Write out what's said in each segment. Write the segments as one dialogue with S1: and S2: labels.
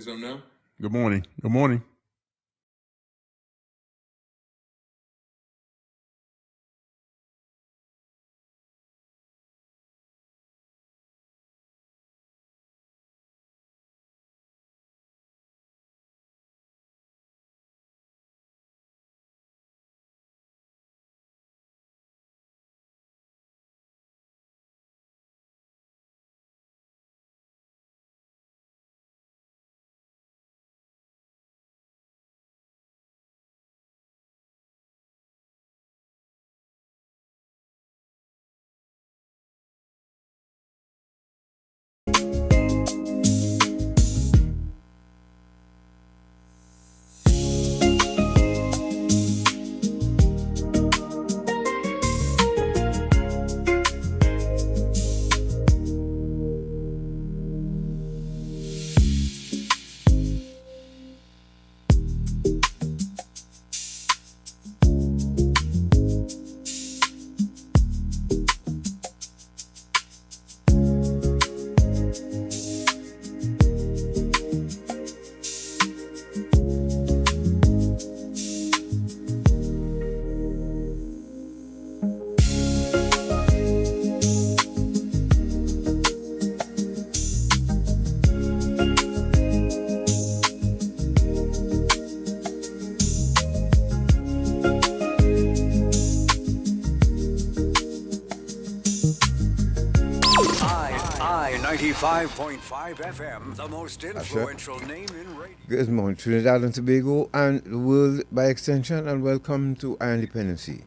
S1: now?
S2: Good morning. Good morning.
S3: I 95.5 FM, the most influential name in radio.
S4: Good morning, Trinidad and Tobago and the world by extension, and welcome to I Independency,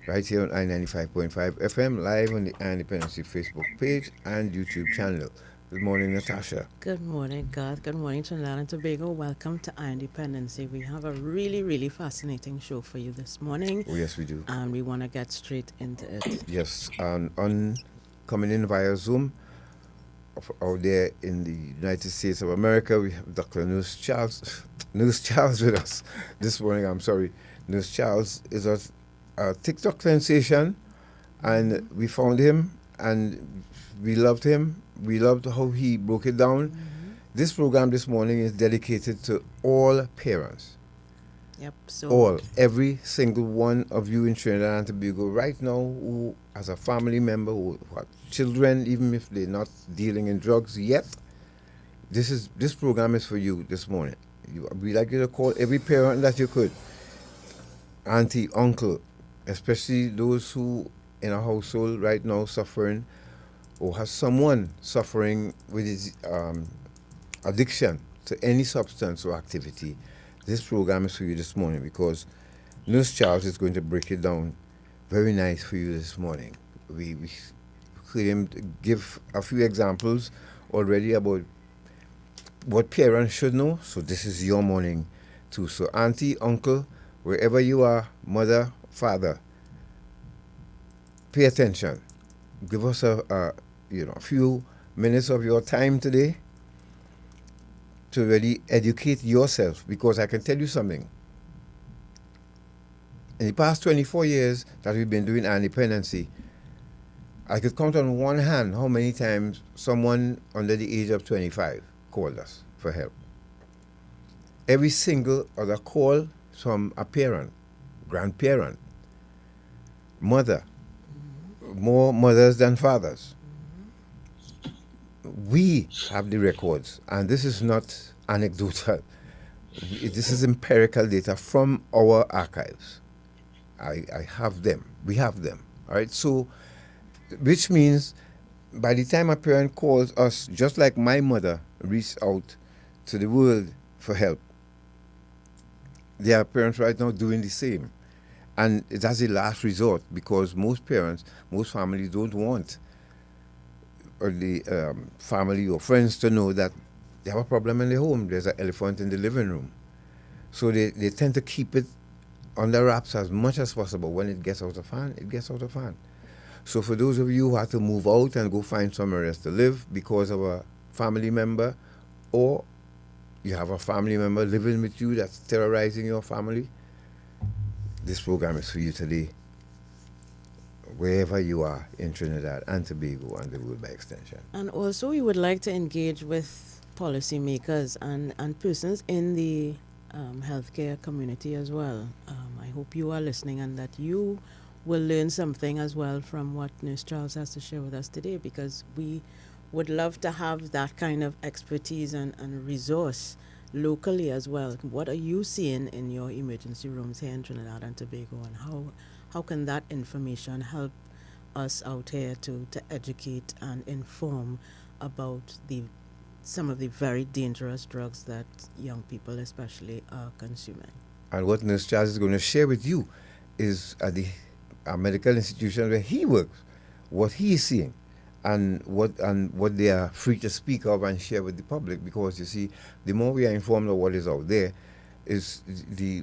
S4: right here on I-95.5 FM, live on the I Independency Facebook page and YouTube channel. Good morning, Natasha.
S5: Good morning, God. Good morning, Trinidad and Tobago. Welcome to Our Independency. We have a really, really fascinating show for you this morning.
S4: Oh, yes, we do.
S5: And we want to get straight into it.
S4: Yes, on coming in via Zoom, out there in the United States of America, we have Dr. Nurse Charles with us this morning. I'm sorry. Nurse Charles is a TikTok sensation, and we found him, and we loved him. We loved how he broke it down. Mm-hmm. This program this morning is dedicated to all parents.
S5: Yep.
S4: So every single one of you in Trinidad and Tobago right now who has a family member who have children, even if they're not dealing in drugs yet, this program is for you this morning. We'd like you to call every parent that you could, auntie, uncle, especially those who in a household right now suffering or has someone suffering with his addiction to any substance or activity. This program is for you this morning because Nurse Charles is going to break it down very nice for you this morning. We heard him give a few examples already about what parents should know, so this is your morning too. So auntie, uncle, wherever you are, mother, father, pay attention. Give us a few minutes of your time today to really educate yourself, because I can tell you something. In the past 24 years that we've been doing our independency, I could count on one hand how many times someone under the age of 25 called us for help. Every single other call from a parent, grandparent, mother, more mothers than fathers. We have the records, and this is not anecdotal. This is empirical data from our archives. I have them. We have them. All right. So, which means by the time a parent calls us, just like my mother reached out to the world for help, there are parents right now doing the same. And that's the last resort, because most parents, most families don't want or the family or friends to know that they have a problem in the home. There's an elephant in the living room. So they tend to keep it under wraps as much as possible. When it gets out of hand, it gets out of hand. So for those of you who have to move out and go find somewhere else to live because of a family member, or you have a family member living with you that's terrorizing your family, this program is for you today, wherever you are in Trinidad and Tobago and the world by extension.
S5: And also, we would like to engage with policymakers and persons in the healthcare community as well. I hope you are listening and that you will learn something as well from what Nurse Charles has to share with us today, because we would love to have that kind of expertise and resource locally as well. What are you seeing in your emergency rooms here in Trinidad and Tobago, and how can that information help us out here to educate and inform about some of the very dangerous drugs that young people especially are consuming?
S4: And what Nurse Charles is going to share with you is at the medical institution where he works, what he is seeing, and what they are free to speak of and share with the public. Because you see, the more we are informed of what is out there, is the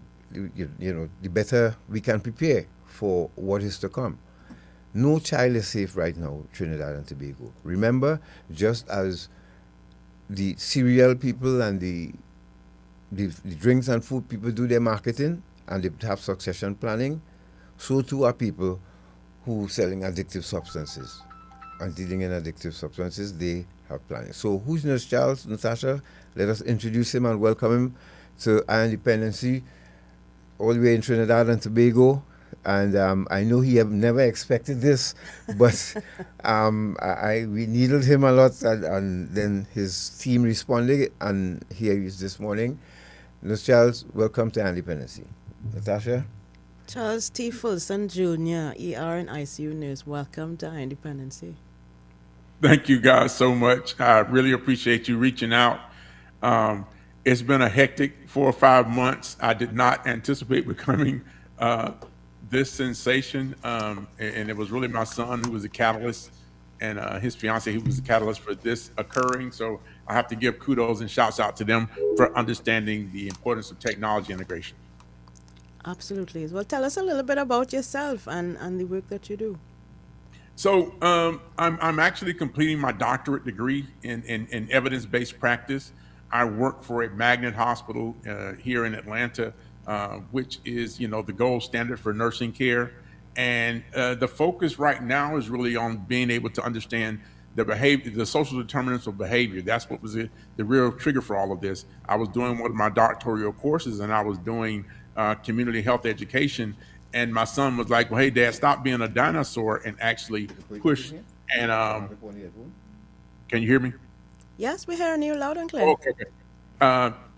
S4: better we can prepare for what is to come. No child is safe right now, Trinidad and Tobago. Remember, just as the cereal people and the drinks and food people do their marketing and they have succession planning, so too are people who selling addictive substances and dealing in addictive substances. They have planning. So who's Nurse Charles? Natasha, let us introduce him and welcome him to our independency all the way in Trinidad and Tobago. And I know he have never expected this, but we needled him a lot, and then his team responded, and here he is this morning. Nurse Charles, welcome to Independency. Natasha?
S5: Charles T. Fulson Jr., ER and ICU nurse, welcome to Independency.
S1: Thank you guys so much. I really appreciate you reaching out. It's been a hectic 4 or 5 months. I did not anticipate becoming this sensation, and it was really my son who was the catalyst, and his fiance who was the catalyst for this occurring. So I have to give kudos and shouts out to them for understanding the importance of technology integration.
S5: Absolutely. Well, tell us a little bit about yourself and the work that you do.
S1: So I'm actually completing my doctorate degree in evidence-based practice. I work for a magnet hospital here in Atlanta, which is, the gold standard for nursing care. And the focus right now is really on being able to understand the behavior, the social determinants of behavior. That's what was the real trigger for all of this. I was doing one of my doctoral courses, and I was doing community health education. And my son was like, well, hey, Dad, stop being a dinosaur and actually push. And can you hear me?
S5: Yes, we're hearing you loud and clear.
S1: Okay.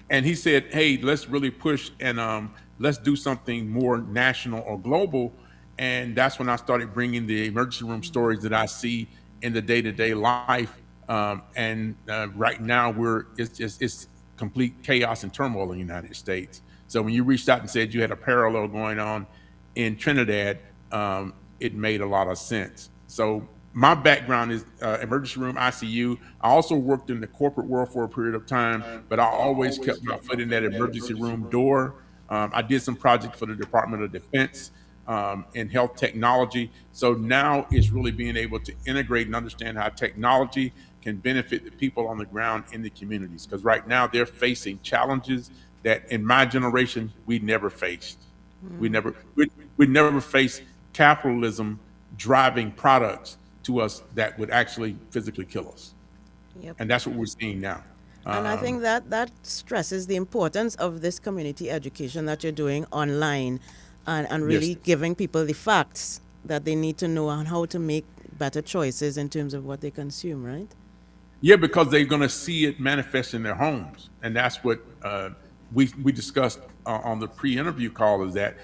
S1: And he said, hey, let's really push and let's do something more national or global. And that's when I started bringing the emergency room stories that I see in the day-to-day life. Right now it's complete chaos and turmoil in the United States. So when you reached out and said you had a parallel going on in Trinidad, it made a lot of sense. So my background is emergency room ICU. I also worked in the corporate world for a period of time, but I always kept my foot in that emergency room door. I did some projects for the Department of Defense in health technology. So now it's really being able to integrate and understand how technology can benefit the people on the ground in the communities. Because right now they're facing challenges that in my generation we never faced. We never faced capitalism driving products to us that would actually physically kill us.
S5: Yep.
S1: And that's what we're seeing now.
S5: And I think that stresses the importance of this community education that you're doing online and really
S1: Yes.
S5: giving people the facts that they need to know on how to make better choices in terms of what they consume, right?
S1: Yeah, because they're going to see it manifest in their homes. And that's what we discussed on the pre-interview call, is that,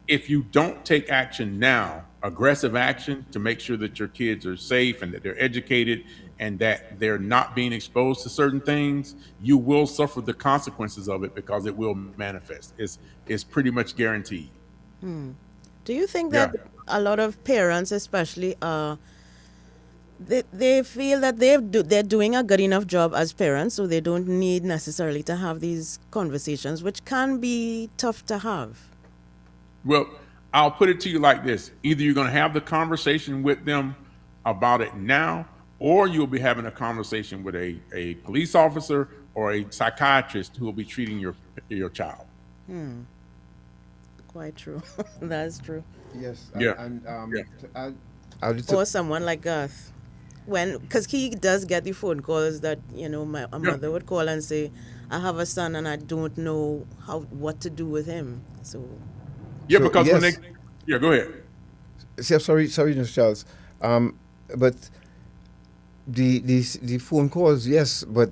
S1: if you don't take action now, aggressive action to make sure that your kids are safe and that they're educated and that they're not being exposed to certain things, you will suffer the consequences of it because it will manifest. It's pretty much guaranteed.
S5: Do you think that a lot of parents, especially, they feel that they're doing a good enough job as parents, so they don't need necessarily to have these conversations, which can be tough to have?
S1: Well, I'll put it to you like this. Either you're going to have the conversation with them about it now, or you'll be having a conversation with a police officer or a psychiatrist who will be treating your child.
S5: Quite true. That's true.
S4: Yes.
S1: Yeah.
S4: And
S1: Yeah.
S4: to add,
S5: Or someone like Garth. because he does get the phone calls that a
S1: Yeah.
S5: mother would call and say, I have a son and I don't know what to do with him. So
S1: Yeah,
S4: So
S1: because when they,
S4: yes,
S1: yeah, go ahead.
S4: sorry, Mr. Charles. But the phone calls, yes, but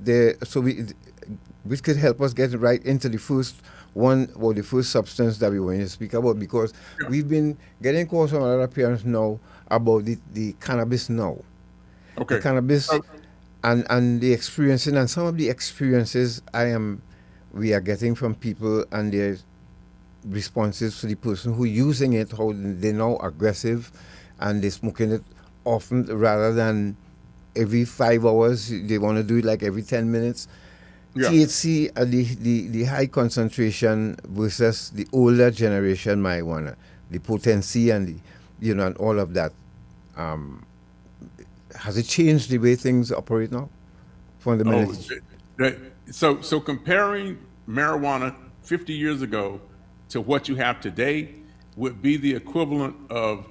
S4: which could help us get right into the first one or the first substance that we want to speak about, because
S1: Yeah.
S4: we've been getting calls from other parents now about the cannabis now. The
S1: Okay.
S4: cannabis
S1: So,
S4: and the experiencing, and some of the experiences we are getting from people and their responses to the person who using it, how they're now aggressive and they're smoking it often rather than every 5 hours. They want to do it like every 10 minutes.
S1: yeah.
S4: THC, the high concentration versus the older generation marijuana, the potency and and all of that. Um, has it changed the way things operate now?
S1: Oh,
S4: Fundamentally.
S1: that, so comparing marijuana 50 years ago to what you have today would be the equivalent of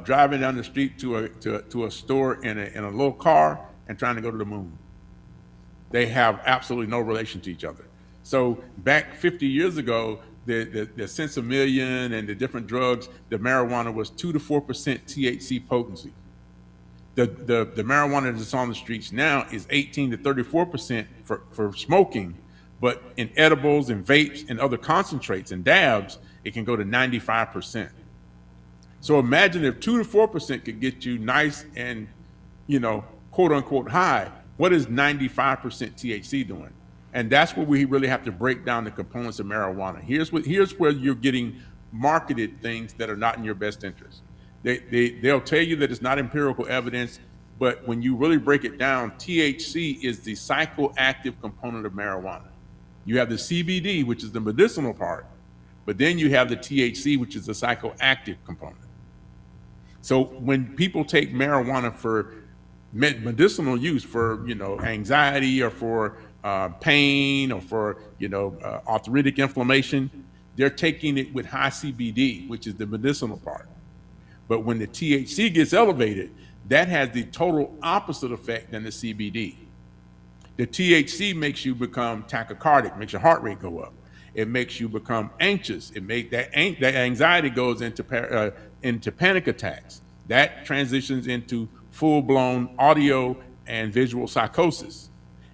S1: driving down the street to a store in a little car and trying to go to the moon. They have absolutely no relation to each other. So back 50 years ago, the sensimillion and the different drugs, the marijuana was 2 to 4% THC potency. The marijuana that's on the streets now is 18 to 34% for smoking, but in edibles and vapes and other concentrates and dabs, it can go to 95%. So imagine if 2 to 4% could get you nice and, quote unquote high. What is 95% THC doing? And that's where we really have to break down the components of marijuana. Here's where you're getting marketed things that are not in your best interest. They'll tell you that it's not empirical evidence, but when you really break it down, THC is the psychoactive component of marijuana. You have the CBD, which is the medicinal part, but then you have the THC, which is the psychoactive component. So when people take marijuana for medicinal use, for anxiety or for pain or for arthritic inflammation, they're taking it with high CBD, which is the medicinal part. But when the THC gets elevated, that has the total opposite effect than the CBD. The THC makes you become tachycardic, makes your heart rate go up. It makes you become anxious. That anxiety goes into panic attacks. That transitions into full blown audio and visual psychosis.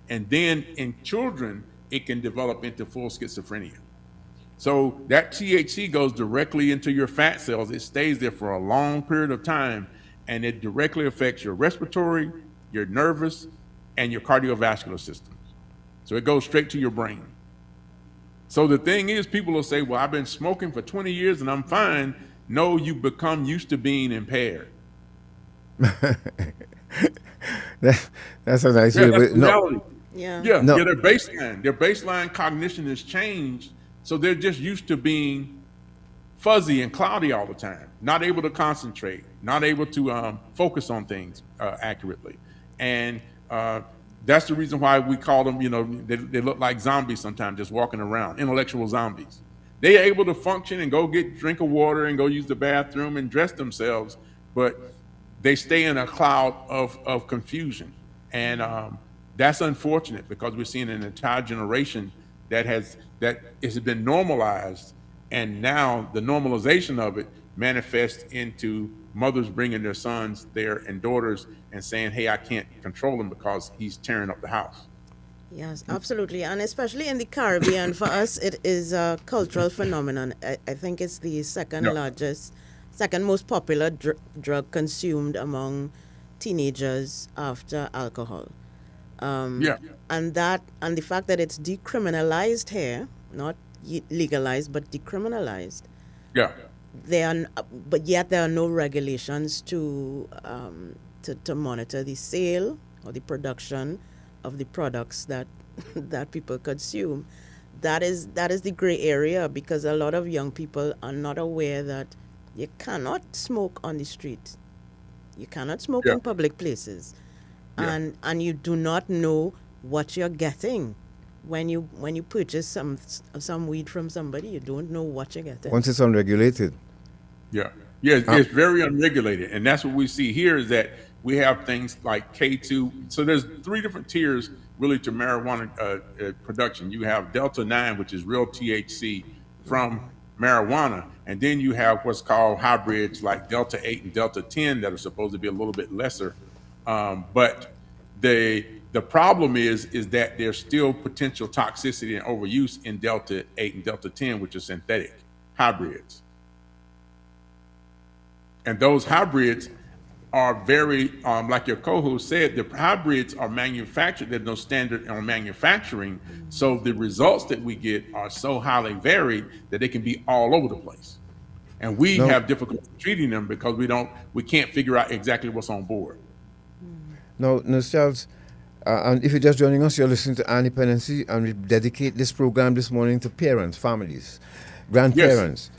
S1: And then in children, it can develop into full schizophrenia. So that THC goes directly into your fat cells. It stays there for a long period of time, and it directly affects your respiratory, your nervous, and your cardiovascular systems. So it goes straight to your brain. So the thing is, people will say, well, I've been smoking for 20 years and I'm fine. No, you become used to being impaired.
S4: That's a nice
S1: Yeah,
S4: way.
S1: that's
S4: But
S1: the reality.
S5: yeah.
S1: Yeah,
S4: No.
S1: their baseline cognition has changed. So they're just used to being fuzzy and cloudy all the time, not able to concentrate, not able to focus on things accurately. And that's the reason why we call them, they look like zombies sometimes, just walking around, intellectual zombies. They're able to function and go get drink of water and go use the bathroom and dress themselves, but they stay in a cloud of confusion. And that's unfortunate, because we're seeing an entire generation that has been normalized, and now the normalization of it manifests into mothers bringing their sons there and daughters and saying, hey, I can't control him because he's tearing up the house.
S5: Yes, absolutely. And especially in the Caribbean, for us, it is a cultural phenomenon. I think it's the
S1: Yeah.
S5: second most popular drug consumed among teenagers after alcohol.
S1: Yeah.
S5: And the fact that it's decriminalized here, not legalized, but decriminalized,
S1: Yeah.
S5: but yet there are no regulations to monitor the sale or the production of the products that that people consume. That is the gray area, because a lot of young people are not aware that you cannot smoke on the street. You cannot smoke
S1: Yeah.
S5: in public places,
S1: Yeah.
S5: and you do not know what you're getting when you purchase some weed from somebody. You don't know what you're getting.
S4: once it's unregulated,
S1: Yeah, yeah, it's very unregulated, and that's what we see here is that We have things like K2. So there's three different tiers really to marijuana production. You have Delta 9, which is real THC from marijuana. And then you have what's called hybrids like Delta 8 and Delta 10 that are supposed to be a little bit lesser. But the problem is that there's still potential toxicity and overuse in Delta 8 and Delta 10, which are synthetic hybrids. And those hybrids are very, like your co-host said, the hybrids are manufactured. There's no standard on manufacturing. So the results that we get are so highly varied that they can be all over the place. And we
S4: No.
S1: have difficulty treating them because we can't figure out exactly what's on board.
S4: Now, Nurse Charles, and if you're just joining us, you're listening to Our Dependency, and we dedicate this program this morning to parents, families, grandparents.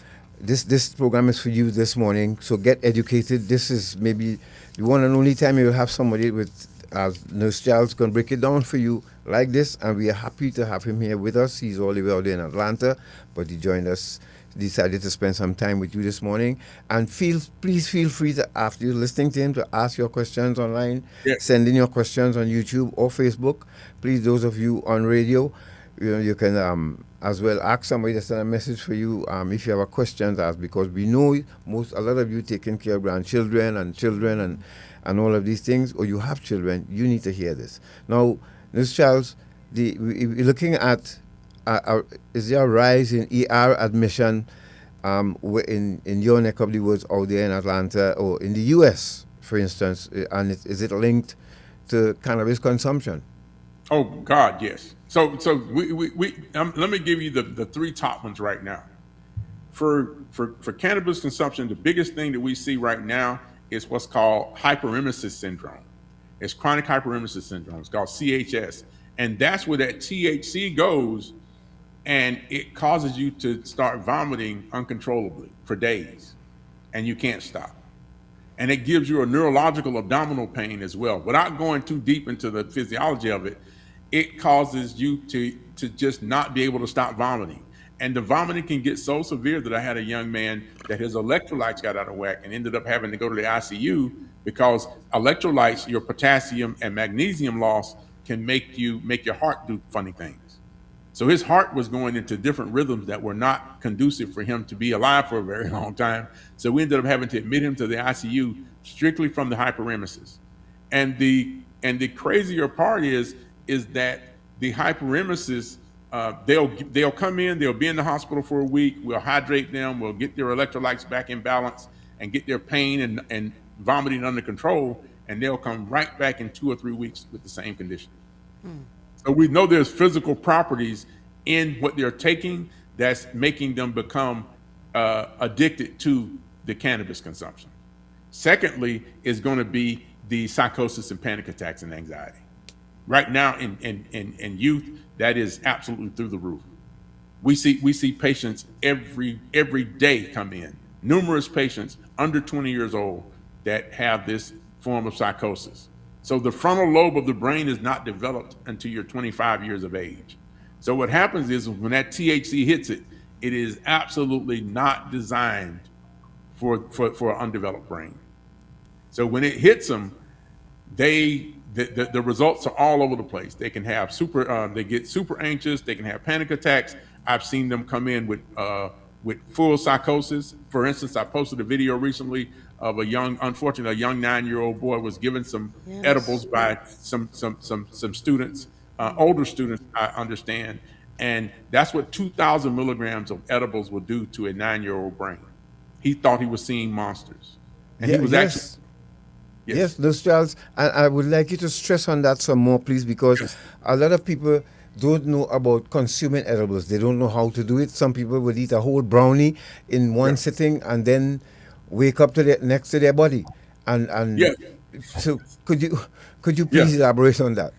S4: This program is for you this morning, so get educated. This is maybe the one and only time you will have somebody with, as Nurse Charles can break it down for you like this, and we are happy to have him here with us. He's all the way out there in Atlanta, but he joined us, decided to spend some time with you this morning. And please feel free to, after you're listening to him, to ask your questions online.
S1: Yes.
S4: Send in your questions on YouTube or Facebook. Please, those of you on radio, you can as well ask somebody to send a message for you if you have a question to ask, because we know a lot of you taking care of grandchildren and children and all of these things, or you have children. You need to hear this. Now, Ms. Charles, we're looking at is there a rise in ER admission in your neck of the woods out there in Atlanta or in the U.S., for instance, and is it linked to cannabis consumption?
S1: Oh God, yes. So we let me give you the three top ones right now. For cannabis consumption, the biggest thing that we see right now is what's called hyperemesis syndrome. It's chronic hyperemesis syndrome. It's called CHS, and that's where that THC goes, and it causes you to start vomiting uncontrollably for days, and you can't stop. And it gives you a neurological abdominal pain as well. Without going too deep into the physiology of it, it causes you to just not be able to stop vomiting. And the vomiting can get so severe that I had a young man that his electrolytes got out of whack and ended up having to go to the ICU because electrolytes, your potassium and magnesium loss, can make your heart do funny things. So his heart was going into different rhythms that were not conducive for him to be alive for a very long time. So we ended up having to admit him to the ICU strictly from the hyperemesis. And the crazier part is that the hyperemesis, they'll come in, they'll be in the hospital for a week, we'll hydrate them, we'll get their electrolytes back in balance and get their pain and vomiting under control, and they'll come right back in 2 or 3 weeks with the same condition. So we know there's physical properties in what they're taking that's making them become addicted to the cannabis consumption. Secondly, is going to be the psychosis and panic attacks and anxiety. Right now in youth, that is absolutely through the roof. We see patients every day come in, numerous patients under 20 years old that have this form of psychosis. So the frontal lobe of the brain is not developed until you're 25 years of age. So what happens is when that THC hits it, it is absolutely not designed for an undeveloped brain. So when it hits them, the results are all over the place. They can have they get super anxious. They can have panic attacks. I've seen them come in with full psychosis. For instance, I posted a video recently of a young 9-year-old boy was given some edibles by some students, older students, I understand, and that's what 2,000 milligrams of edibles will do to a 9-year-old brain. He thought he was seeing monsters, and he was actually.
S4: Yes, those Charles, and I would like you to stress on that some more, please, because a lot of people don't know about consuming edibles. They don't know how to do it. Some people will eat a whole brownie in one sitting and then wake up to next to their body. And so could you please elaborate on that?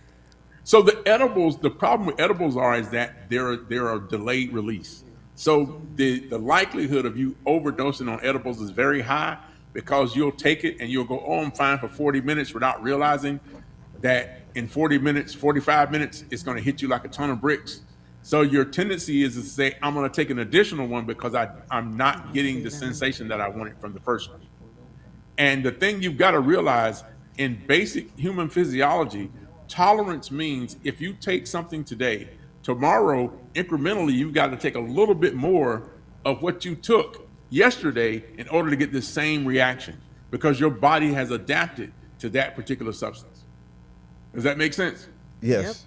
S1: So the edibles, the problem with edibles is that they're a delayed release. So the likelihood of you overdosing on edibles is very high, because you'll take it and you'll go, oh, I'm fine for 40 minutes without realizing that in 40 minutes, 45 minutes, it's going to hit you like a ton of bricks. So your tendency is to say, I'm going to take an additional one because I'm not getting the sensation that I wanted from the first one. And the thing you've got to realize, in basic human physiology, tolerance means if you take something today, tomorrow, incrementally, you've got to take a little bit more of what you took yesterday in order to get the same reaction because your body has adapted to that particular substance. Does that make sense?
S5: Yep.
S4: Yes.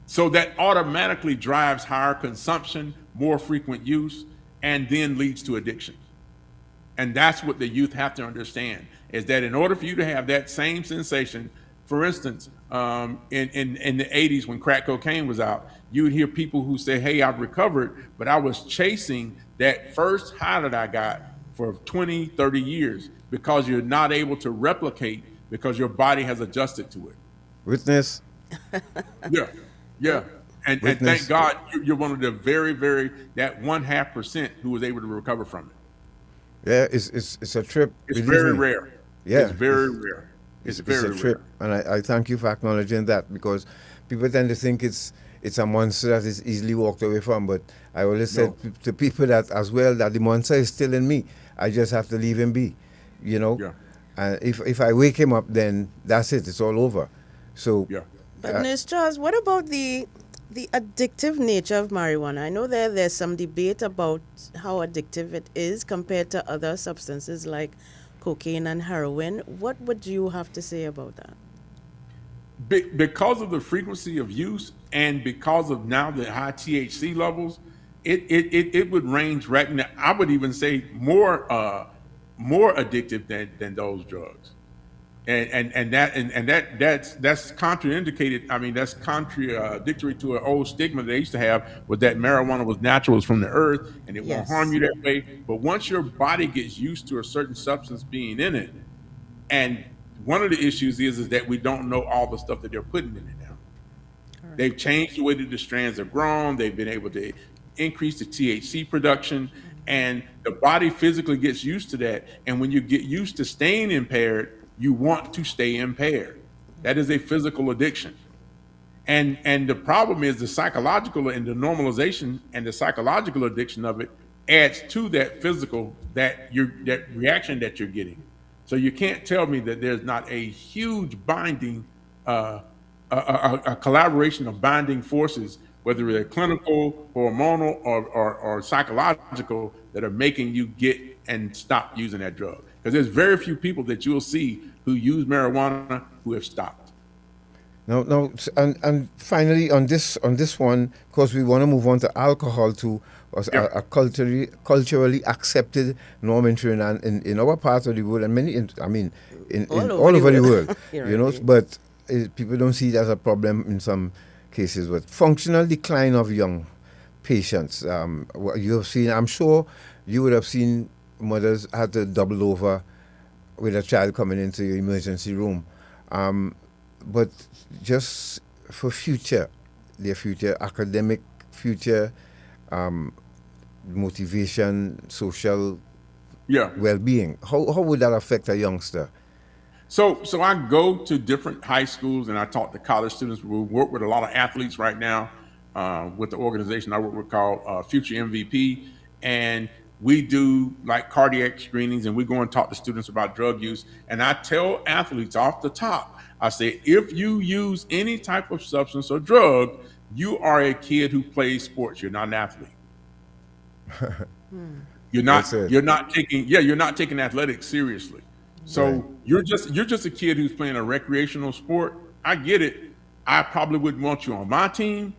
S1: So that automatically drives higher consumption, more frequent use, and then leads to addiction. And that's what the youth have to understand is that in order for you to have that same sensation, for instance, in the 80s when crack cocaine was out, you would hear people who say, hey, I've recovered, but I was chasing that first high that I got for 20, 30 years because you're not able to replicate because your body has adjusted to it.
S4: Witness.
S1: Yeah, yeah. And
S4: Witness.
S1: thank God you're one of the very, very, that 0.5% who was able to recover from it.
S4: Yeah, it's a trip.
S1: It's
S4: believe
S1: very
S4: me.
S1: rare.
S4: Yeah,
S1: It's very rare. It's very
S4: a trip,
S1: rare.
S4: and I thank you for acknowledging that because people tend to think it's a monster that is easily walked away from. But I always said to people that as well that the monster is still in me. I just have to leave him be, you know.
S1: Yeah.
S4: And if I wake him up, then that's it. It's all over. So
S1: Yeah.
S5: But Ms. Charles, what about the addictive nature of marijuana? I know there's some debate about how addictive it is compared to other substances like cocaine and heroin. What would you have to say about that?
S1: Because of the frequency of use and because of now the high THC levels, it would range right now. I would even say more addictive than those drugs. That's contraindicated. I mean, that's contradictory to an old stigma they used to have was that marijuana was natural, it's from the earth, and it won't
S5: Yes.
S1: harm you that way. But once your body gets used to a certain substance being in it, and one of the issues is that we don't know all the stuff that they're putting in it now. They've changed the way that the strands are grown. They've been able to increase the THC production, and the body physically gets used to that. And when you get used to staying impaired, you want to stay impaired. That is a physical addiction. And the problem is the psychological and the normalization and the psychological addiction of it adds to that physical, that reaction that you're getting. So you can't tell me that there's not a huge binding, a collaboration of binding forces, whether they're clinical, hormonal, or psychological, that are making you get and stop using that drug. Because there's very few people that you'll see who use marijuana who have stopped.
S4: No, and finally on this one, because we want to move on to alcohol too, was a culturally accepted norm in Trinidad, in our part of the world, and many, in all over the world, you know. But people don't see it as a problem in some cases. But functional decline of young patients, what you have seen, I'm sure you would have seen mothers had to double over with a child coming into your emergency room. But just for their future academic future, motivation, social well-being, how would that affect a youngster?
S1: So I go to different high schools and I talk to college students. We work with a lot of athletes right now with the organization I work with called Future MVP. And we do like cardiac screenings and we go and talk to students about drug use. And I tell athletes off the top, I say, if you use any type of substance or drug, you are a kid who plays sports. You're not an athlete. You're not taking athletics seriously. So you're just a kid who's playing a recreational sport. I get it. I probably wouldn't want you on my team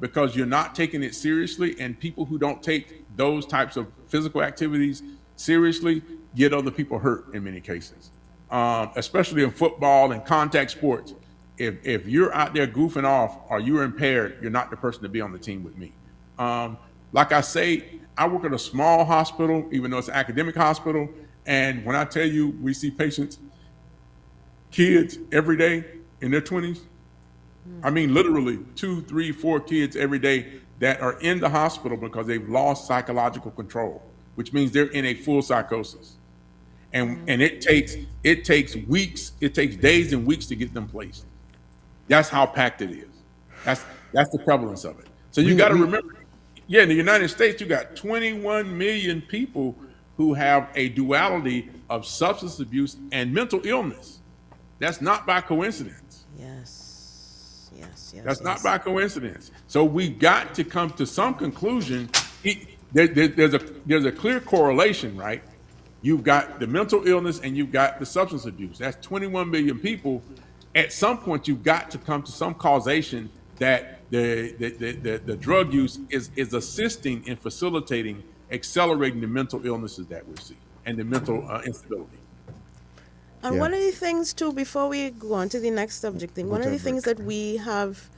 S1: because you're not taking it seriously. And people who don't take those types of physical activities seriously get other people hurt in many cases, especially in football and contact sports. If you're out there goofing off or you're impaired, you're not the person to be on the team with me. Like I say, I work at a small hospital, even though it's an academic hospital. And when I tell you we see patients, kids every day in their 20s, I mean, literally 2, 3, 4 kids every day that are in the hospital because they've lost psychological control, which means they're in a full psychosis. And it takes weeks, it takes days and weeks to get them placed. That's how packed it is. That's the prevalence of it. So you got to remember, in the United States, you got 21 million people who have a duality of substance abuse and mental illness. That's not by coincidence.
S5: Yes. Yes. Yes.
S1: That's not
S5: Yes.
S1: by coincidence. So we've got to come to some conclusion. There's a clear correlation, right? You've got the mental illness and you've got the substance abuse. That's 21 million people. At some point, you've got to come to some causation that the drug use is assisting in facilitating, accelerating the mental illnesses that we see and the mental instability.
S5: And
S4: Yeah.
S5: one of the things too, before we go on to the next subject thing,
S4: Go
S5: one
S4: to
S5: of
S4: a
S5: the things
S4: break.
S5: that we have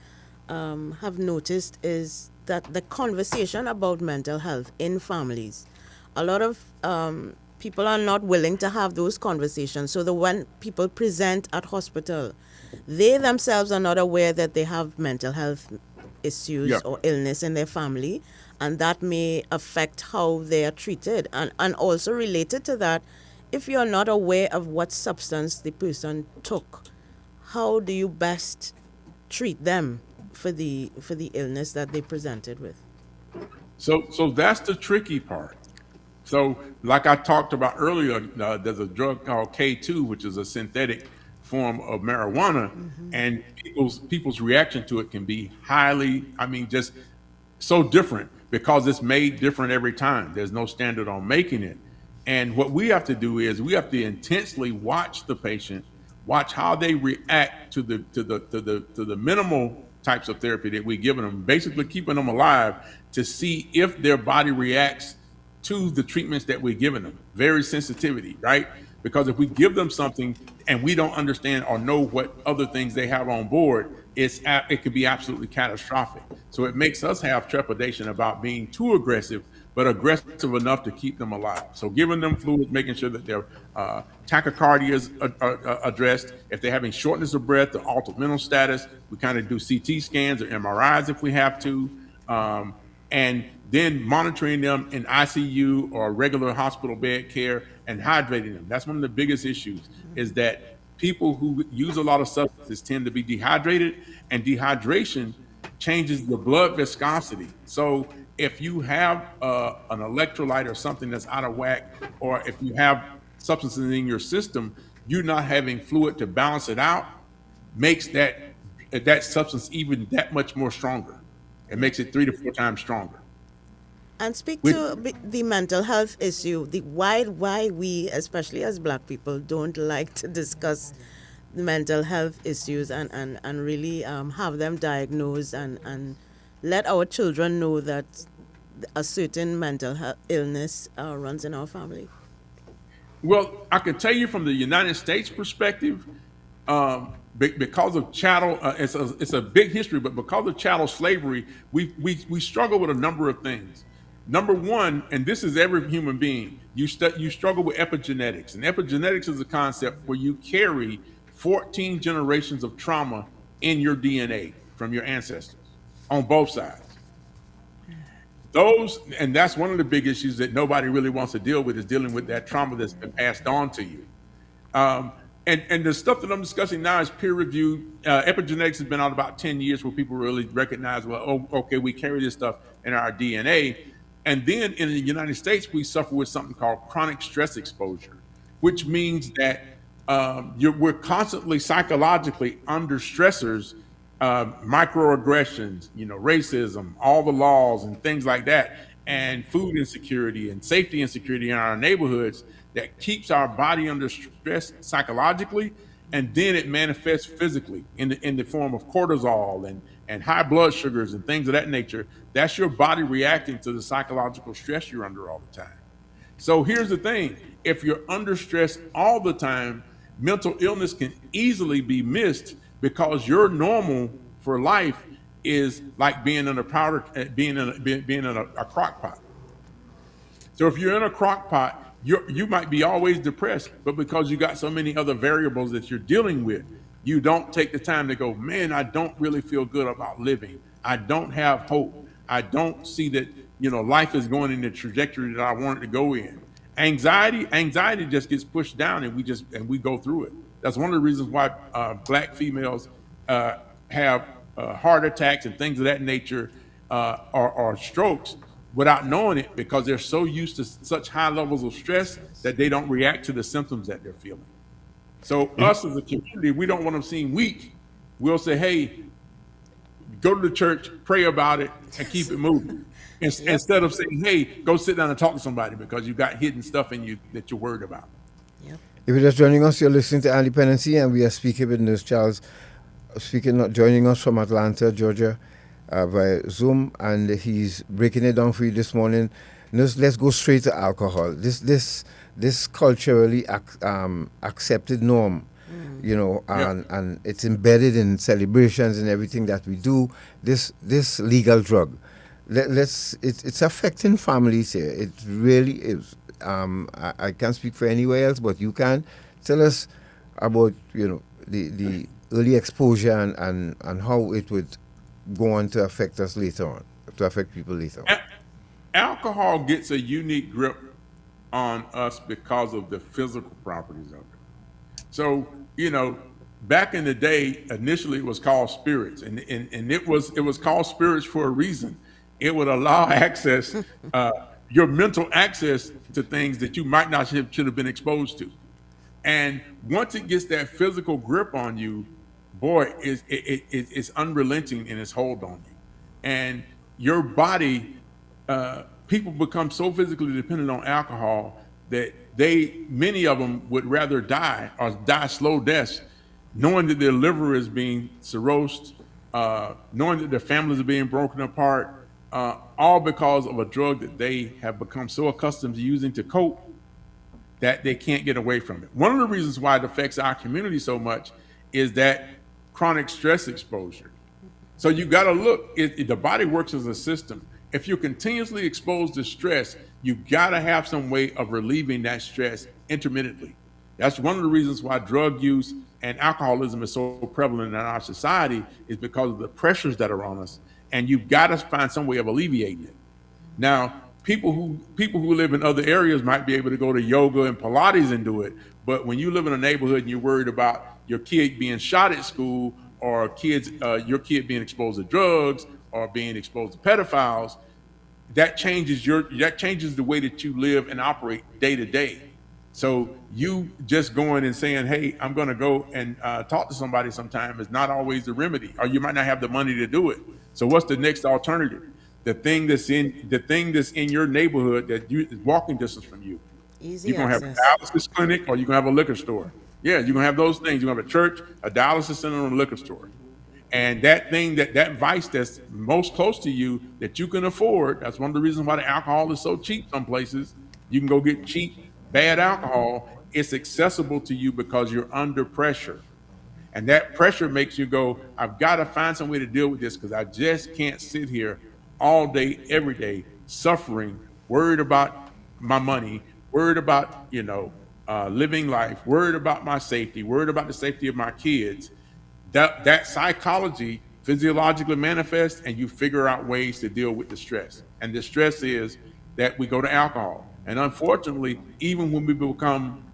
S5: noticed is that the conversation about mental health in families, a lot of people are not willing to have those conversations. So when people present at hospital, they themselves are not aware that they have mental health
S1: Yeah.
S5: issues or illness in their family, and that may affect how they are treated. And also related to that, if you're not aware of what substance the person took, how do you best treat them for the illness that they presented with?
S1: So that's the tricky part. So, like I talked about earlier, there's a drug called K2, which is a synthetic form of marijuana, and people's reaction to it can be highly, I mean, just so different because it's made different every time. There's no standard on making it. And what we have to do is we have to intensely watch the patient, watch how they react to the minimal types of therapy that we're giving them, basically keeping them alive to see if their body reacts to the treatments that we're giving them. Very sensitivity, right? Because if we give them something and we don't understand or know what other things they have on board, it could be absolutely catastrophic. So it makes us have trepidation about being too aggressive, but aggressive enough to keep them alive. So giving them fluids, making sure that their tachycardia is addressed. If they're having shortness of breath, the altered mental status, we kind of do CT scans or MRIs if we have to. And then monitoring them in ICU or regular hospital bed care and hydrating them. That's one of the biggest issues is that people who use a lot of substances tend to be dehydrated, and dehydration changes the blood viscosity. So if you have an electrolyte or something that's out of whack, or if you have substances in your system, you not having fluid to balance it out makes that substance even that much more stronger. It makes it 3 to 4 times stronger.
S5: And speak
S1: Which,
S5: to the mental health issue, the why we, especially as Black people, don't like to discuss the mental health issues and really have them diagnosed and let our children know that a certain mental health illness runs in our family.
S1: well, I can tell you from the United States perspective, because of chattel, it's a big history, but because of chattel slavery, we struggle with a number of things. Number one, and this is every human being, you struggle with epigenetics, and epigenetics is a concept where you carry 14 generations of trauma in your DNA from your ancestors on both sides. And that's one of the big issues that nobody really wants to deal with, is dealing with that trauma that's been passed on to you. Um, and the stuff that I'm discussing now is peer reviewed. Epigenetics has been out about 10 years, where people really recognize, well, oh, okay, we carry this stuff in our DNA. And then in the United States, we suffer with something called chronic stress exposure, which means that we're constantly psychologically under stressors, microaggressions, racism, all the laws and things like that, and food insecurity and safety insecurity in our neighborhoods that keeps our body under stress psychologically, and then it manifests physically in the form of cortisol and high blood sugars and things of that nature. That's your body reacting to the psychological stress you're under all the time. So here's the thing: if you're under stress all the time, mental illness can easily be missed, because your normal for life is like being in a crock pot. So if you're in a crock pot, you might be always depressed, but because you got so many other variables that you're dealing with, you don't take the time to go, man, I don't really feel good about living. I don't have hope. I don't see that, life is going in the trajectory that I want it to go in. Anxiety just gets pushed down, and we go through it. That's one of the reasons why Black females have heart attacks and things of that nature, or strokes, without knowing it, because they're so used to such high levels of stress that they don't react to the symptoms that they're feeling. So us as a community, we don't want them seen weak. We'll say, hey, go to the church, pray about it, and keep it moving.
S5: Yep.
S1: Instead of saying, hey, go sit down and talk to somebody because you got hidden stuff in you that you're worried about.
S5: Yep.
S4: If you're just joining us, you're listening to Independency, and we are speaking with Nurse Charles, joining us from Atlanta, Georgia, via Zoom, and he's breaking it down for you this morning. Nurse, let's go straight to alcohol. This culturally accepted norm, and it's embedded in celebrations and everything that we do. This legal drug, it's affecting families here. It really is. I can't speak for anywhere else, but you can tell us about the early exposure and how it would go on to affect us later on, to affect people later on.
S1: Alcohol gets a unique grip on us because of the physical properties of it. So, back in the day, initially it was called spirits, and it was called spirits for a reason. It would allow access, your mental access to things that you might not should have been exposed to. And once it gets that physical grip on you, boy, it's unrelenting in its hold on you. And your body, people become so physically dependent on alcohol that many of them would rather die or die slow deaths, knowing that their liver is being cirrhosed, knowing that their families are being broken apart, all because of a drug that they have become so accustomed to using to cope that they can't get away from it. One of the reasons why it affects our community so much is that chronic stress exposure. So you got to look, the body works as a system. If you're continuously exposed to stress, you got to have some way of relieving that stress intermittently. That's one of the reasons why drug use and alcoholism is so prevalent in our society, is because of the pressures that are on us. And you've got to find some way of alleviating it. Now, people who live in other areas might be able to go to yoga and Pilates and do it. But when you live in a neighborhood and you're worried about your kid being shot at school, or your kid being exposed to drugs or being exposed to pedophiles, that changes the way that you live and operate day to day. So you just going and saying, hey, I'm going to go and talk to somebody sometime is not always the remedy, or you might not have the money to do it. So what's the next alternative? The thing that's in your neighborhood that is walking distance from you.
S5: Easy
S1: You're gonna have a
S5: access.
S1: dialysis clinic, or you're gonna have a liquor store. Yeah, you're gonna have those things. You're gonna have a church, a dialysis center, and a liquor store. And that vice that's most close to you that you can afford, that's one of the reasons why the alcohol is so cheap some places. You can go get cheap, bad alcohol. It's accessible to you because you're under pressure. And that pressure makes you go, I've got to find some way to deal with this, because I just can't sit here all day, every day, suffering, worried about my money, worried about, living life, worried about my safety, worried about the safety of my kids. That psychology physiologically manifests, and you figure out ways to deal with the stress. And the stress is that we go to alcohol. And unfortunately, even when we become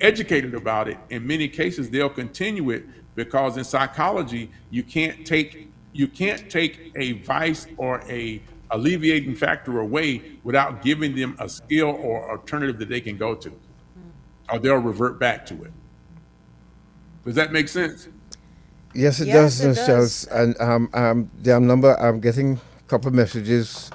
S1: educated about it, in many cases they'll continue it, because in psychology you can't take a vice or a alleviating factor away without giving them a skill or alternative that they can go to, or they'll revert back to it. Does that make sense?
S4: Yes, it
S5: Yes,
S4: does,
S5: it
S4: Nurse Charles.
S5: does.
S4: And the number, I'm getting a couple messages.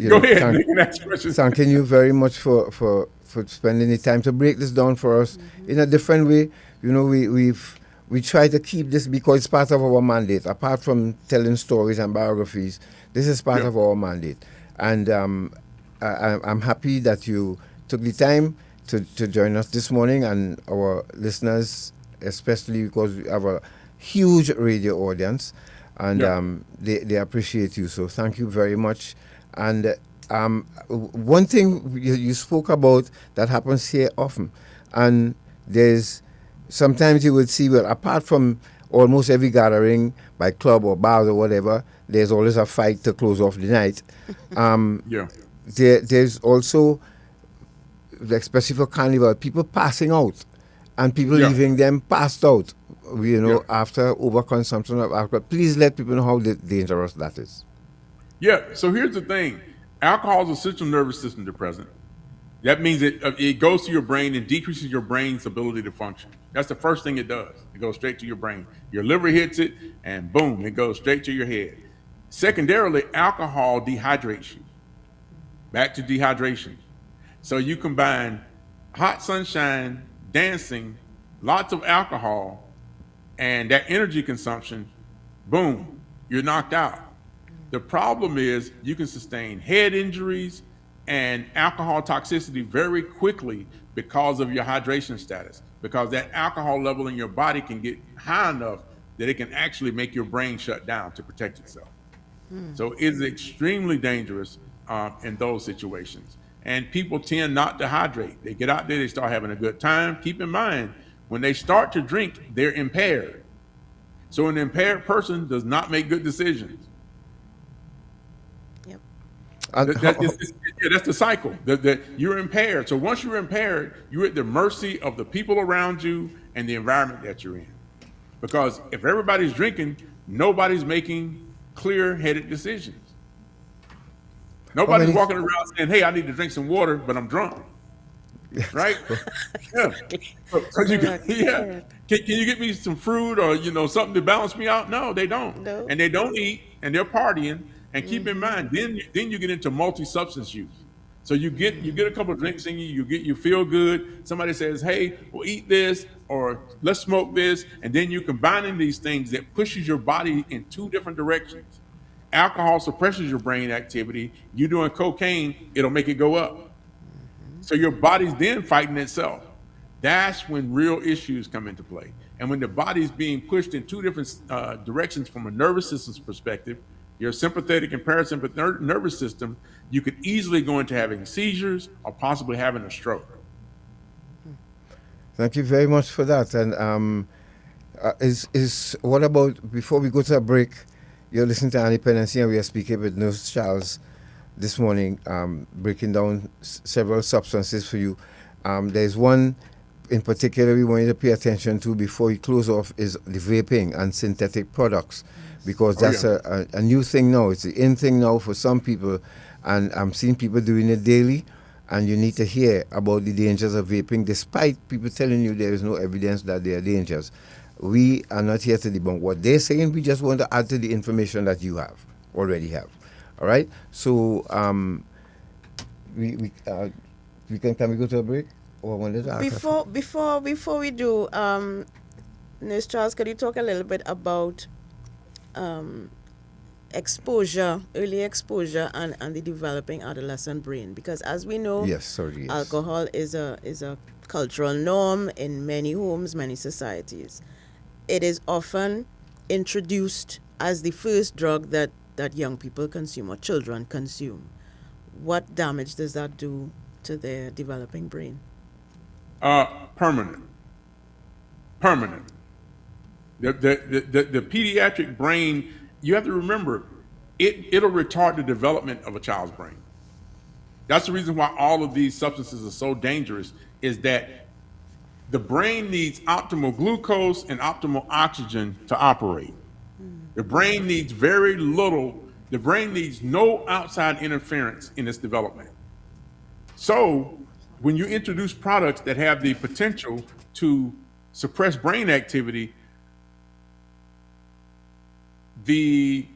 S1: Go ahead, you can ask questions.
S4: Thanking you very much for spending the time to break this down for us in a different way. We try to keep this because it's part of our mandate. Apart from telling stories and biographies, this is part of our mandate. And I'm happy that you took the time to join us this morning, and our listeners, especially because we have a huge radio audience, and they appreciate you. So thank you very much. And one thing you spoke about that happens here often, and there's sometimes you would see, well, apart from almost every gathering by club or bars or whatever, there's always a fight to close off the night. There's also, especially for carnival, people passing out and people leaving them passed out, after overconsumption of alcohol. Please let people know how dangerous that is.
S1: Yeah, so here's the thing. Alcohol is a central nervous system depressant. That means it goes to your brain and decreases your brain's ability to function. That's the first thing it does. It goes straight to your brain. Your liver hits it, and boom, it goes straight to your head. Secondarily, alcohol dehydrates you. Back to dehydration. So you combine hot sunshine, dancing, lots of alcohol, and that energy consumption, boom, you're knocked out. The problem is you can sustain head injuries and alcohol toxicity very quickly because of your hydration status, because that alcohol level in your body can get high enough that it can actually make your brain shut down to protect itself. So it's extremely dangerous in those situations. And people tend not to hydrate. They get out there, they start having a good time. Keep in mind, when they start to drink, they're impaired. So an impaired person does not make good decisions.
S5: Yep.
S4: And
S1: Yeah, that's the cycle. That you're impaired. So once you're impaired, you're at the mercy of the people around you and the environment that you're in. Because if everybody's drinking, nobody's making clear-headed decisions. Nobody's
S4: many-
S1: walking around saying, "Hey, I need to drink some water, but I'm drunk." Right? Yeah. So you can, yeah. Can you get me some fruit or something to balance me out? No, they don't.
S5: No.
S1: And they don't eat, and they're partying. And keep in mind, then you get into multi-substance use. So you get a couple of drinks in you, you feel good. Somebody says, "Hey, we'll eat this," or "Let's smoke this," and then you combining these things that pushes your body in two different directions. Alcohol suppresses your brain activity. You doing cocaine, it'll make it go up. So your body's then fighting itself. That's when real issues come into play. And when the body's being pushed in two different directions from a nervous system's perspective, your sympathetic and parasympathetic nervous system, you could easily go into having seizures or possibly having a stroke.
S4: Thank you very much for that. And is what about, before we go to a break, you're listening to Independency, and we are speaking with Nurse Charles this morning, breaking down several substances for you. There's one in particular we want you to pay attention to before you close off, is the vaping and synthetic products, because that's a new thing now. It's the in thing now for some people, and I'm seeing people doing it daily. And you need to hear about the dangers of vaping, despite people telling you there is no evidence that there are dangers. We are not here to debunk what they're saying. We just want to add to the information that you already have. All right. So can we go to a break? Or one
S5: Before we do, Nurse Charles, could you talk a little bit about exposure, early exposure, and the developing adolescent brain? Because as we know,
S4: yes.
S5: alcohol is a cultural norm in many homes, many societies. It is often introduced as the first drug that young people consume or children consume. What damage does that do to their developing brain?
S1: Permanent. The pediatric brain, you have to remember, it'll retard the development of a child's brain. That's the reason why all of these substances are so dangerous, is that the brain needs optimal glucose and optimal oxygen to operate. The brain needs very little, the brain needs no outside interference in its development. So when you introduce products that have the potential to suppress brain activity, I'm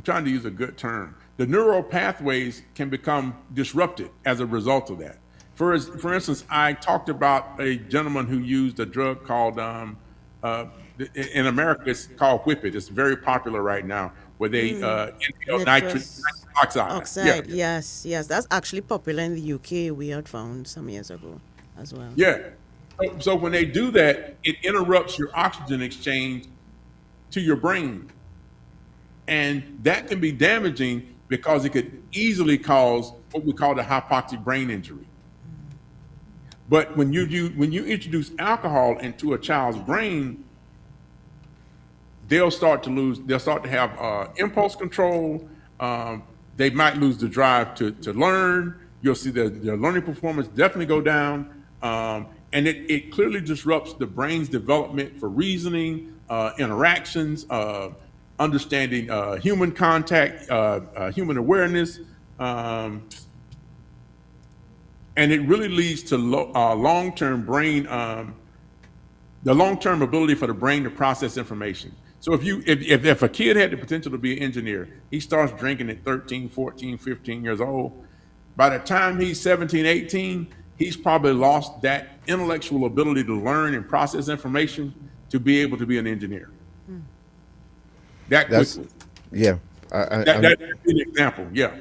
S1: trying to use a good term, the neural pathways can become disrupted as a result of that. For instance, I talked about a gentleman who used a drug called, in America, it's called Whip It. It's very popular right now, where they inhale nitrous oxide.
S5: Yes. That's actually popular in the UK, we had found some years ago as well.
S1: Yeah. So when they do that, it interrupts your oxygen exchange to your brain. And that can be damaging because it could easily cause what we call the hypoxic brain injury. But when you introduce alcohol into a child's brain, they'll start to have impulse control. They might lose the drive to learn. You'll see their learning performance definitely go down. And it clearly disrupts the brain's development for reasoning, interactions, understanding human contact, human awareness. and it really leads to long-term brain, the long-term ability for the brain to process information. So if a kid had the potential to be an engineer, he starts drinking at 13, 14, 15 years old. By the time he's 17, 18, he's probably lost that intellectual ability to learn and process information to be able to be an engineer. That
S4: That's
S1: quickly.
S4: yeah.
S1: That's an example. Yeah.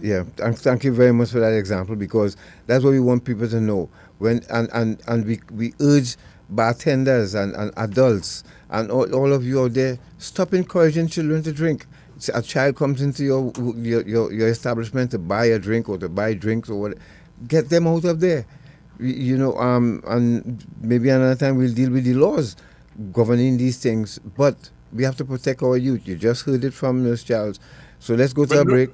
S4: Yeah, thank you very much for that example, because that's what we want people to know. When and we urge bartenders and adults and all of you out there, stop encouraging children to drink. A child comes into your establishment to buy a drink or to buy drinks or what, get them out of there. And maybe another time we'll deal with the laws governing these things. But we have to protect our youth. You just heard it from Nurse Charles. So let's go to a break.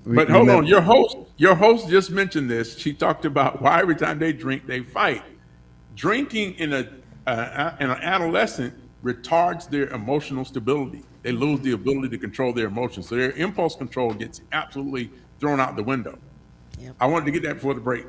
S1: But hold on, your host just mentioned this. She talked about why every time they drink, they fight. Drinking in an adolescent retards their emotional stability. They lose the ability to control their emotions, so their impulse control gets absolutely thrown out the window.
S5: Yep.
S1: I wanted to get that before the break.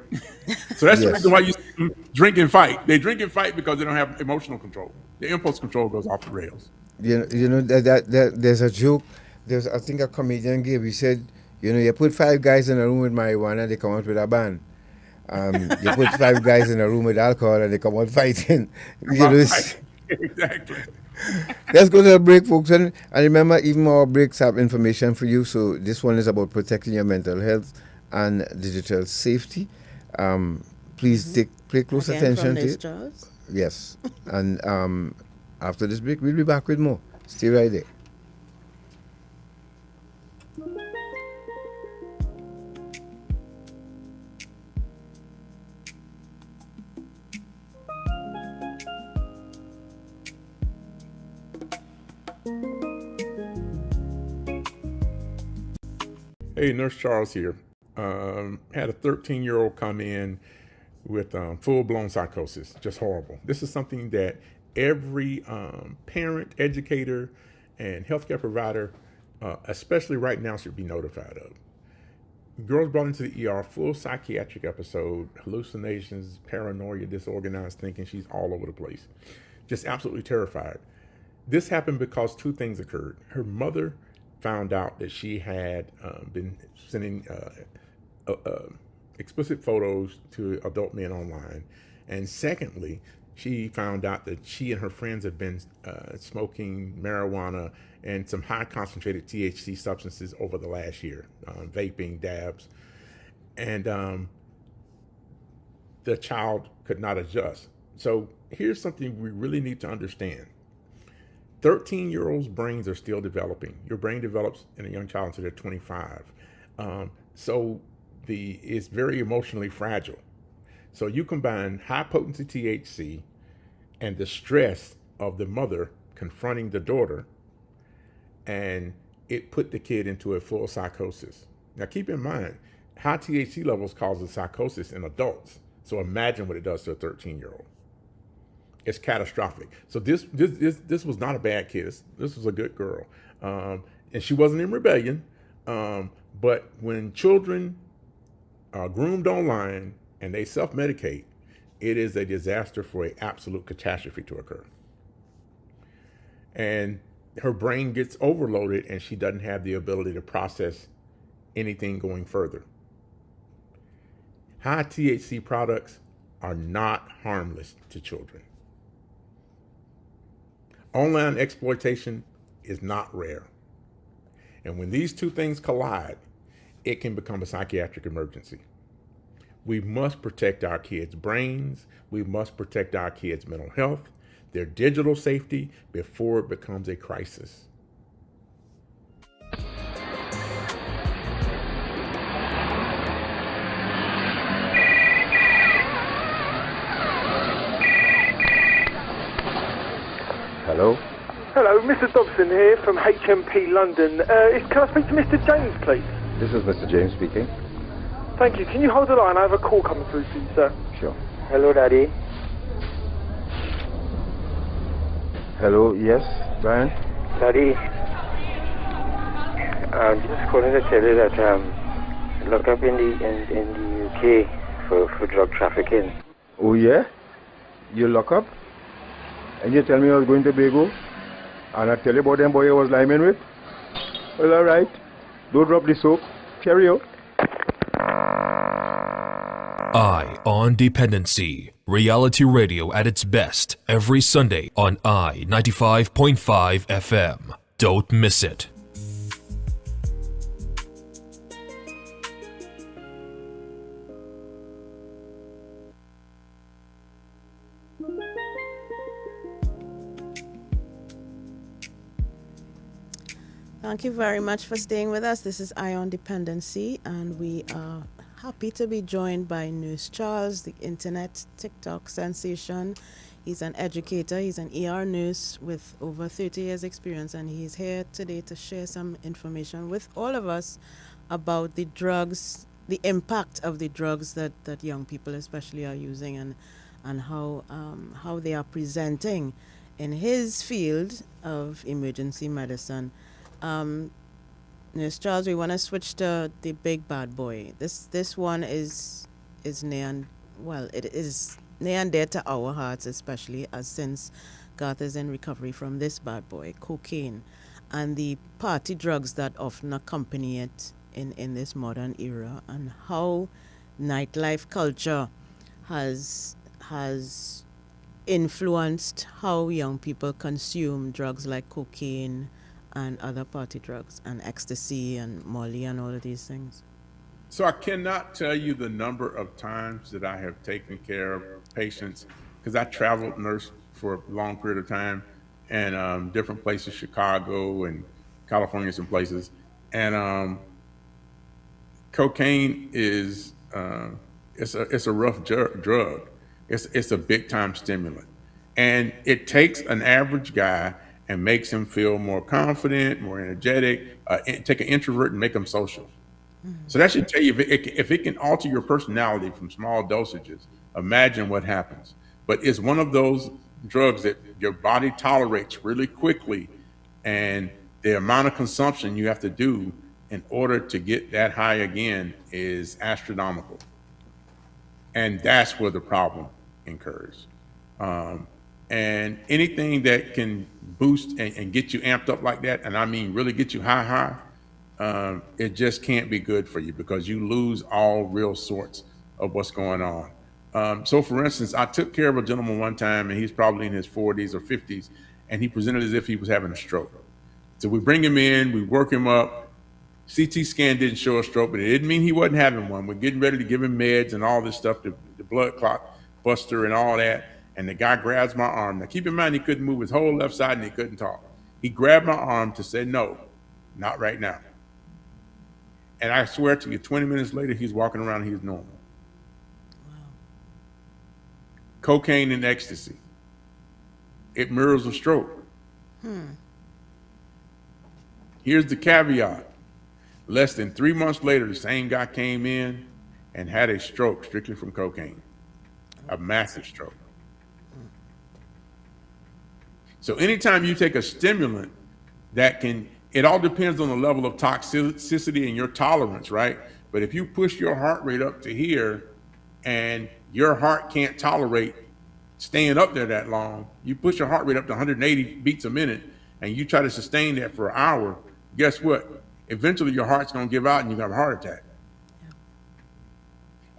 S1: So that's the reason why you see them drink and fight. They drink and fight because they don't have emotional control. The impulse control goes off the rails.
S4: You know that there's a joke. I think a comedian gave. He said, you put 5 guys in a room with marijuana, they come out with a ban. You put 5 guys in a room with alcohol, and they come out fighting.
S1: Exactly.
S4: Let's go to a break, folks. And remember, even our breaks have information for you. So this one is about protecting your mental health and digital safety. Please pay close attention to it.
S5: Charles?
S4: Yes. And after this break, we'll be back with more. Stay right there.
S1: Hey, Nurse Charles here. Had a 13-year-old come in with full-blown psychosis, just horrible. This is something that every parent, educator, and healthcare provider, especially right now, should be notified of. Girls brought into the ER, full psychiatric episode, hallucinations, paranoia, disorganized thinking. She's all over the place, just absolutely terrified. This happened because 2 things occurred. Her mother found out that she had been sending explicit photos to adult men online. And secondly, she found out that she and her friends had been smoking marijuana and some high concentrated THC substances over the last year, vaping, dabs. And the child could not adjust. So here's something we really need to understand. 13-year-olds' brains are still developing. Your brain develops in a young child until they're 25. So it's very emotionally fragile. So you combine high potency THC and the stress of the mother confronting the daughter, and it put the kid into a full psychosis. Now keep in mind, high THC levels causes psychosis in adults. So imagine what it does to a 13-year-old. It's catastrophic. So this was not a bad kid. This was a good girl, and she wasn't in rebellion. But when children are groomed online and they self-medicate, it is a disaster for an absolute catastrophe to occur. And her brain gets overloaded, and she doesn't have the ability to process anything going further. High THC products are not harmless to children. Online exploitation is not rare. And when these 2 things collide, it can become a psychiatric emergency. We must protect our kids' brains. We must protect our kids' mental health, their digital safety, before it becomes a crisis.
S4: Hello?
S2: Hello, Mr. Dobson here from HMP London. Can I speak to Mr. James, please?
S6: This is Mr. James speaking.
S2: Thank you. Can you hold the line? I have a call coming through to you, sir.
S6: Sure.
S2: Hello, Daddy.
S6: Hello, yes, Brian?
S2: Daddy, I'm just calling to tell you that look up in the UK,
S6: for drug trafficking.
S2: Oh yeah? You lock up? And you tell me I was going to Bago? And I tell you about them boy I was liming with? Well, alright. Don't drop the soap. Carry on.
S7: Eye on Dependency. Reality radio at its best every Sunday on I 95.5 FM. Don't miss it.
S5: Thank you very much for staying with us. This is Ion Dependency, and we are happy to be joined by Nurse Charles, the internet TikTok sensation. He's an educator, he's an ER nurse with over 30 years experience, and he's here today to share some information with all of us about the drugs, the impact of the drugs that young people especially are using, and how they are presenting in his field of emergency medicine. Nurse Charles, we want to switch to the big bad boy. This one is near and, well, it is near and dear to our hearts, especially as since Garth is in recovery from this bad boy, cocaine, and the party drugs that often accompany it in this modern era, and how nightlife culture has influenced how young people consume drugs like cocaine and other party drugs and ecstasy and Molly and all of these things.
S1: So I cannot tell you the number of times that I have taken care of patients, because I traveled nurse for a long period of time, and different places, Chicago and California, some places. And cocaine is it's a rough drug. It's a big time stimulant, and it takes an average guy and makes him feel more confident, more energetic. Take an introvert and make him social. So that should tell you, if it can alter your personality from small dosages, imagine what happens. But it's one of those drugs that your body tolerates really quickly, and the amount of consumption you have to do in order to get that high again is astronomical. And that's where the problem incurs. And anything that can boost and get you amped up like that, and I mean really get you high, it just can't be good for you, because you lose all real sorts of what's going on. So for instance, I took care of a gentleman one time, and he's probably in his 40s or 50s, and he presented as if he was having a stroke. So we bring him in, we work him up. CT scan didn't show a stroke, but it didn't mean he wasn't having one. We're getting ready to give him meds and all this stuff, the blood clot buster and all that. And the guy grabs my arm. Now, keep in mind, he couldn't move his whole left side and he couldn't talk. He grabbed my arm to say, no, not right now. And I swear to you, 20 minutes later, he's walking around and he's normal. Wow. Cocaine and ecstasy. It mirrors a stroke. Here's the caveat. Less than 3 months later, the same guy came in and had a stroke strictly from cocaine. A massive stroke. So anytime you take a stimulant that can, it all depends on the level of toxicity and your tolerance, right? But if you push your heart rate up to here and your heart can't tolerate staying up there that long, you push your heart rate up to 180 beats a minute and you try to sustain that for an hour, guess what? Eventually your heart's gonna give out and you're gonna have a heart attack.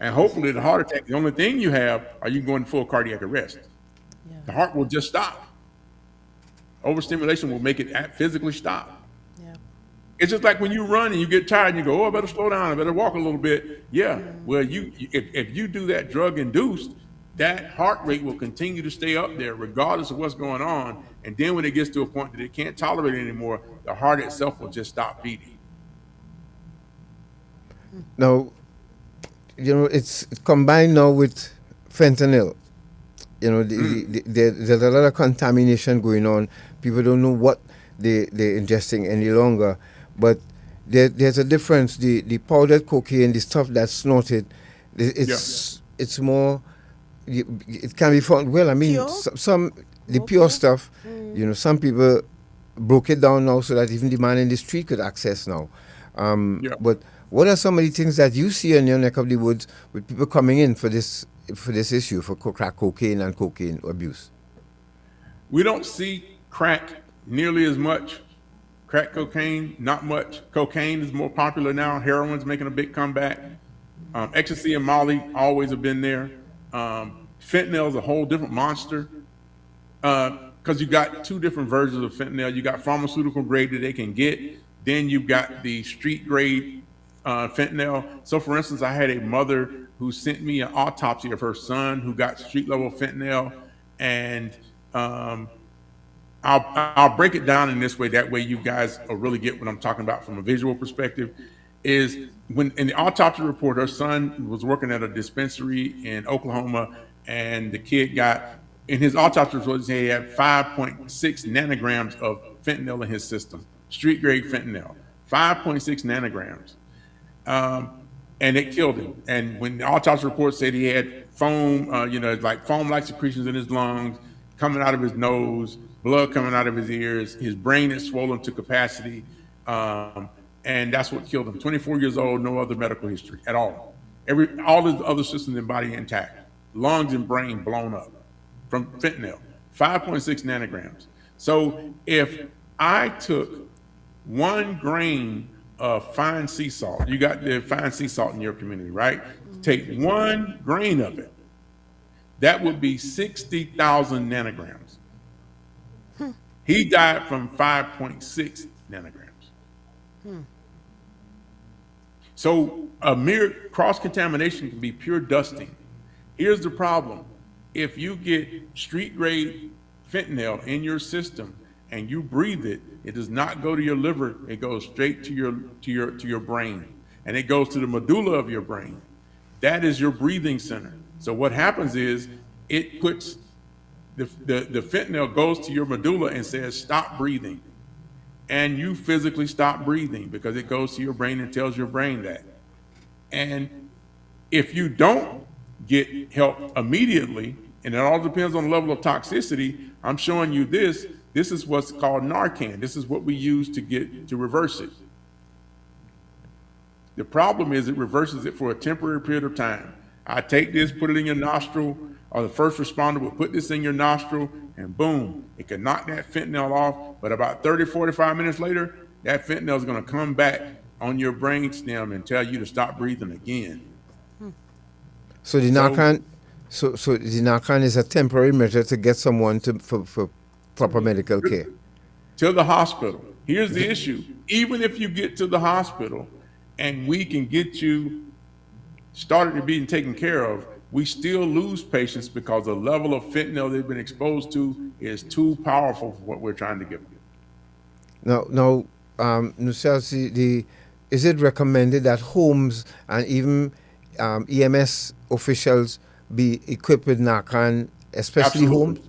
S1: And hopefully the heart attack, the only thing you have, are you going full cardiac arrest. The heart will just stop. Overstimulation will make it physically stop. Yeah. It's just like when you run and you get tired and you go, oh, I better slow down, I better walk a little bit. Yeah, well, if you do that drug induced, that heart rate will continue to stay up there regardless of what's going on. And then when it gets to a point that it can't tolerate it anymore, the heart itself will just stop beating.
S4: Now, you know, it's combined now with fentanyl. You know, there's a lot of contamination going on. People don't know what they're ingesting any longer. But there's a difference. The powdered cocaine, the stuff that's snorted, it's more, it can be found, well, I mean, the pure stuff, you know, some people broke it down now so that even the man in the street could access now. But What are some of the things that you see in your neck of the woods with people coming in for this issue for crack cocaine and cocaine abuse?
S1: We don't see crack nearly as much. Crack cocaine, not much. Cocaine is more popular now. Heroin's making a big comeback. Ecstasy and Molly always have been there. Fentanyl is a whole different monster because you got two different versions of fentanyl. You got pharmaceutical grade that they can get. Then you've got the street grade fentanyl. So, for instance, I had a mother who sent me an autopsy of her son who got street level fentanyl, and I'll break it down in this way. That way, you guys will really get what I'm talking about from a visual perspective. Is when in the autopsy report, her son was working at a dispensary in Oklahoma, and the kid got in his autopsy report, he had 5.6 nanograms of fentanyl in his system, street grade fentanyl, 5.6 nanograms. And it killed him. And when the autopsy report said he had foam, like foam-like secretions in his lungs, coming out of his nose, blood coming out of his ears, his brain is swollen to capacity, and that's what killed him. 24 years old, no other medical history at all. All his other systems in the body intact, lungs and brain blown up from fentanyl, 5.6 nanograms. So if I took 1 grain of fine sea salt, you got the fine sea salt in your community, right? Take 1 grain of it, that would be 60,000 nanograms. He died from 5.6 nanograms. So a mere cross-contamination can be pure dusting. Here's the problem. If you get street grade fentanyl in your system and you breathe it, it does not go to your liver. It goes straight to your brain, and it goes to the medulla of your brain. That is your breathing center. So what happens is it puts the fentanyl goes to your medulla and says, stop breathing. And you physically stop breathing because it goes to your brain and tells your brain that. And if you don't get help immediately, and it all depends on the level of toxicity, I'm showing you this. This is what's called Narcan. This is what we use to reverse it. The problem is it reverses it for a temporary period of time. I take this, put it in your nostril, or the first responder will put this in your nostril, and boom, it can knock that fentanyl off. But about 30, 45 minutes later, that fentanyl is going to come back on your brain stem and tell you to stop breathing again.
S4: So the Narcan, so the Narcan is a temporary measure to get someone for proper medical care.
S1: To the hospital. Here's the issue. Even if you get to the hospital and we can get you started to being taken care of, we still lose patients because the level of fentanyl they've been exposed to is too powerful for what we're trying to give them.
S4: Now, Nusiasi, is it recommended that homes and even EMS officials be equipped with Narcan, especially homes?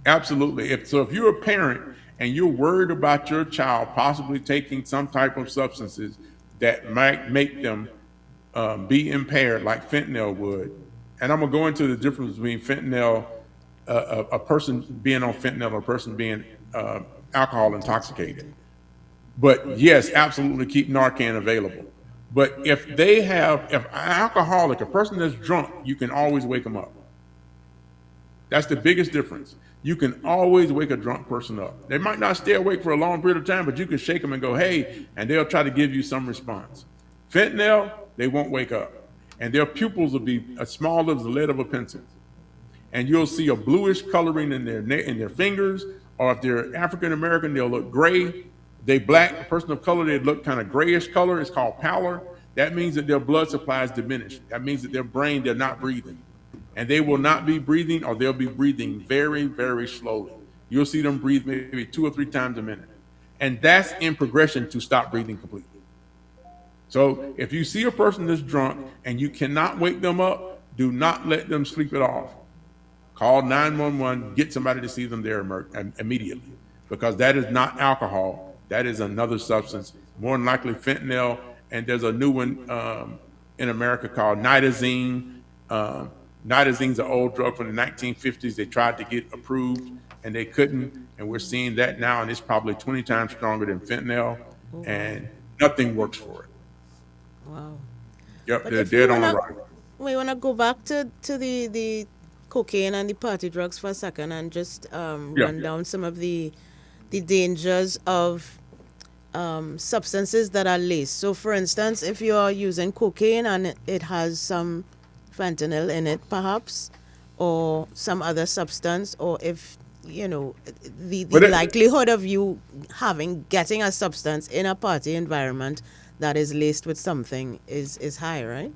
S1: Absolutely. If you're a parent and you're worried about your child possibly taking some type of substances that might make them be impaired like fentanyl would, and I'm going to go into the difference between fentanyl, a person being on fentanyl, or a person being alcohol intoxicated. But yes, absolutely keep Narcan available. But if an alcoholic, a person that's drunk, you can always wake them up. That's the biggest difference. You can always wake a drunk person up. They might not stay awake for a long period of time, but you can shake them and go, hey, and they'll try to give you some response. Fentanyl, they won't wake up. And their pupils will be as small as the lead of a pencil. And you'll see a bluish coloring in their fingers, or if they're African American, they'll look gray. They black, a person of color, they look kind of grayish color. It's called pallor. That means that their blood supply is diminished. That means that their brain, they're not breathing. And they will not be breathing, or they'll be breathing very, very slowly. You'll see them breathe maybe 2 or 3 times a minute. And that's in progression to stop breathing completely. So if you see a person that's drunk and you cannot wake them up, do not let them sleep it off. Call 911, get somebody to see them there immediately, because that is not alcohol. That is another substance, more than likely fentanyl. And there's a new one in America called nitazene. Nitazene's an old drug from the 1950s. They tried to get approved and they couldn't. And we're seeing that now, and it's probably 20 times stronger than fentanyl, and nothing works for it.
S5: Wow.
S1: Yep,
S5: But
S1: they're
S5: if we
S1: dead on
S5: wanna
S1: arrival.
S5: we wanna go back to the cocaine and the party drugs for a second and just
S1: Yeah.
S5: run down some of the dangers of substances that are laced. So, for instance, if you are using cocaine and it has some fentanyl in it, perhaps, or some other substance, or if the
S1: But it,
S5: likelihood of you getting a substance in a party environment that is laced with something is high, right?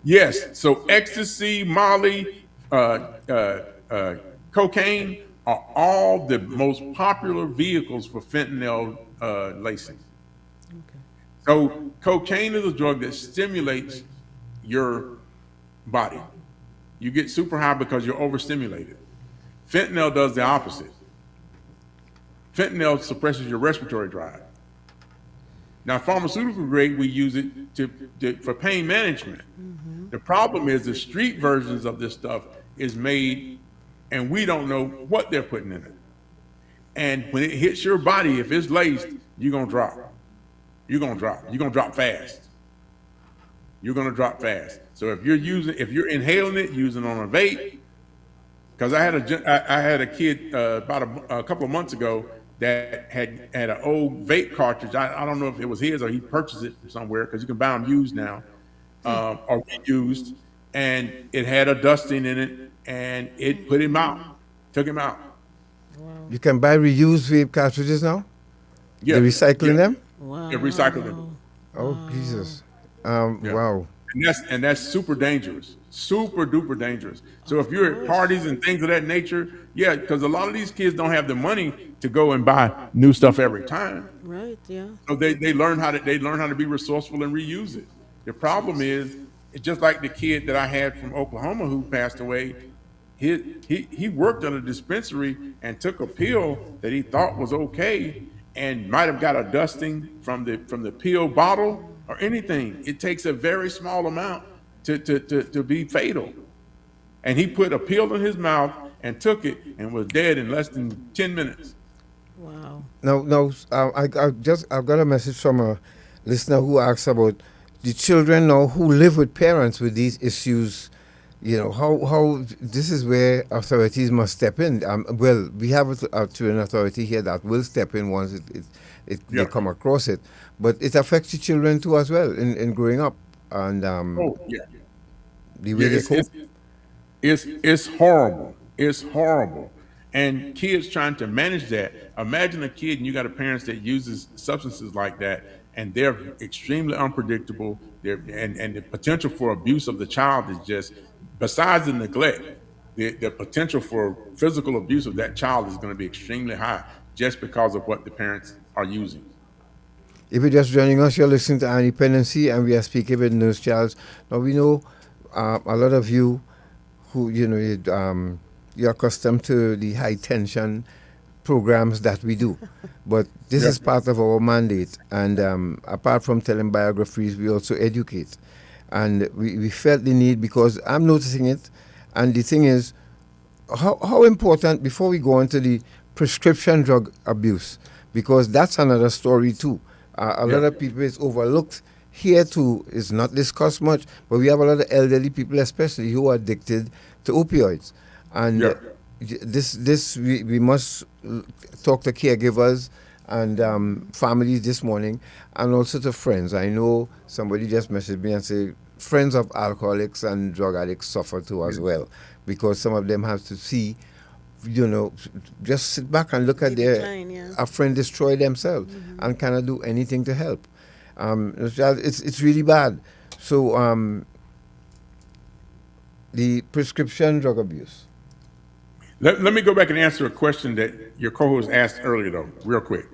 S1: yes, so ecstasy, Molly, uh, uh, cocaine are all the most popular vehicles for fentanyl lacing.
S5: Okay.
S1: So cocaine is a drug that stimulates your body. You get super high because you're overstimulated. Fentanyl does the opposite. Fentanyl suppresses your respiratory drive. Now, pharmaceutical grade, we use it for pain management. The problem is the street versions of this stuff is made, and we don't know what they're putting in it. And when it hits your body, if it's laced, you're gonna drop. You're gonna drop. You're gonna drop fast. You're gonna drop fast. So if you're inhaling it, using it on a vape, because I had a kid about a couple of months ago that had an old vape cartridge. I don't know if it was his or he purchased it from somewhere because you can buy them used now or reused, and it had a dusting in it, and it put him out, took him out.
S4: You can buy reused vape cartridges now?
S1: Yeah,
S4: They're recycling them?
S5: Wow.
S1: yeah, recycling them.
S4: Oh, Jesus.
S1: Yeah.
S4: Wow.
S1: And that's super dangerous, super duper dangerous. So if you're at parties and things of that nature, yeah, because a lot of these kids don't have the money to go and buy new stuff every time.
S5: Right. Yeah.
S1: So they learn how to be resourceful and reuse it. The problem is, it's just like the kid that I had from Oklahoma who passed away. He worked at a dispensary and took a pill that he thought was okay and might have got a dusting from the pill bottle or anything. It takes a very small amount to be fatal. And he put a pill in his mouth and took it and was dead in less than 10 minutes.
S5: Wow.
S4: Now, I've got a message from a listener who asks about the children now who live with parents with these issues. You know how this is where authorities must step in. Well, we have a children authority here that will step in once they come across it, but it affects the children too as well in growing up and
S1: Oh yeah.
S4: the way
S1: Yeah,
S4: they cope.
S1: it's horrible. It's horrible. And kids trying to manage that. Imagine a kid and you got a parent that uses substances like that, and they're extremely unpredictable. And the potential for abuse of the child is just, besides the neglect, the potential for physical abuse of that child is going to be extremely high just because of what the parents are using.
S4: If you're just joining us, you're listening to Our Independency, and we are speaking with Nurse Charles. Now, we know a lot of you who, you're accustomed to the high tension programs that we do. But this is part of our mandate. And apart from telling biographies, we also educate. And we felt the need because I'm noticing it. And the thing is, how important, before we go into the prescription drug abuse, because that's another story too. A lot of people, it's overlooked here too. It's not discussed much, but we have a lot of elderly people, especially, who are addicted to opioids, and we must talk to caregivers and families this morning, and also to friends. I know somebody just messaged me and said friends of alcoholics and drug addicts suffer too as well, because some of them have to see, just sit back and look at a friend destroy themselves and cannot do anything to help. It's really bad. So the prescription drug abuse.
S1: Let me go back and answer a question that your co-host asked earlier, though, real quick.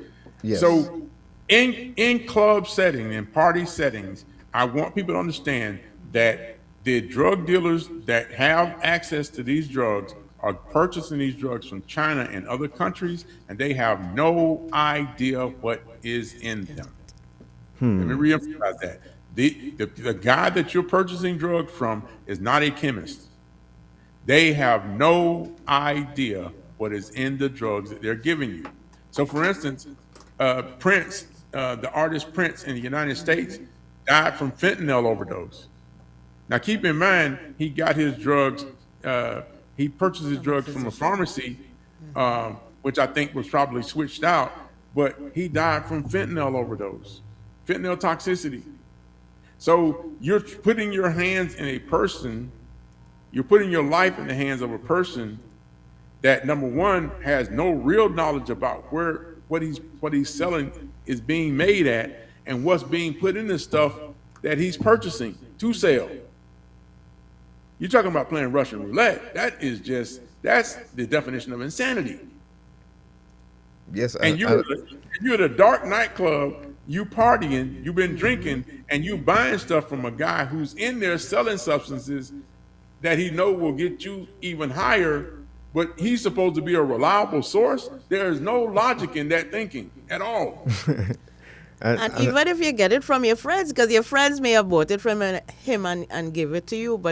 S4: Yes.
S1: So in club setting, in party settings, I want people to understand that the drug dealers that have access to these drugs are purchasing these drugs from China and other countries, and they have no idea what is in them. Let me reemphasize that. The guy that you're purchasing drugs from is not a chemist. They have no idea what is in the drugs that they're giving you. So, for instance, Prince, the artist Prince in the United States, died from fentanyl overdose. Now, keep in mind, he got his drugs, he purchased his
S5: From a
S1: drugs from a
S5: physician.
S1: pharmacy, which I think was probably switched out, but he died from fentanyl overdose, fentanyl toxicity. So you're putting your hands in a person, you're putting your life in the hands of a person that, number one, has no real knowledge about where what he's selling is being made at and what's being put in the stuff that he's purchasing to sell. You're talking about playing Russian roulette. That's the definition of insanity.
S4: Yes,
S1: And you're at a dark nightclub, you partying, you've been drinking, and you buying stuff from a guy who's in there selling substances that he know will get you even higher, but he's supposed to be a reliable source. There is no logic in that thinking at all.
S5: And even if you get it from your friends, because your friends may have bought it from him and give it to you,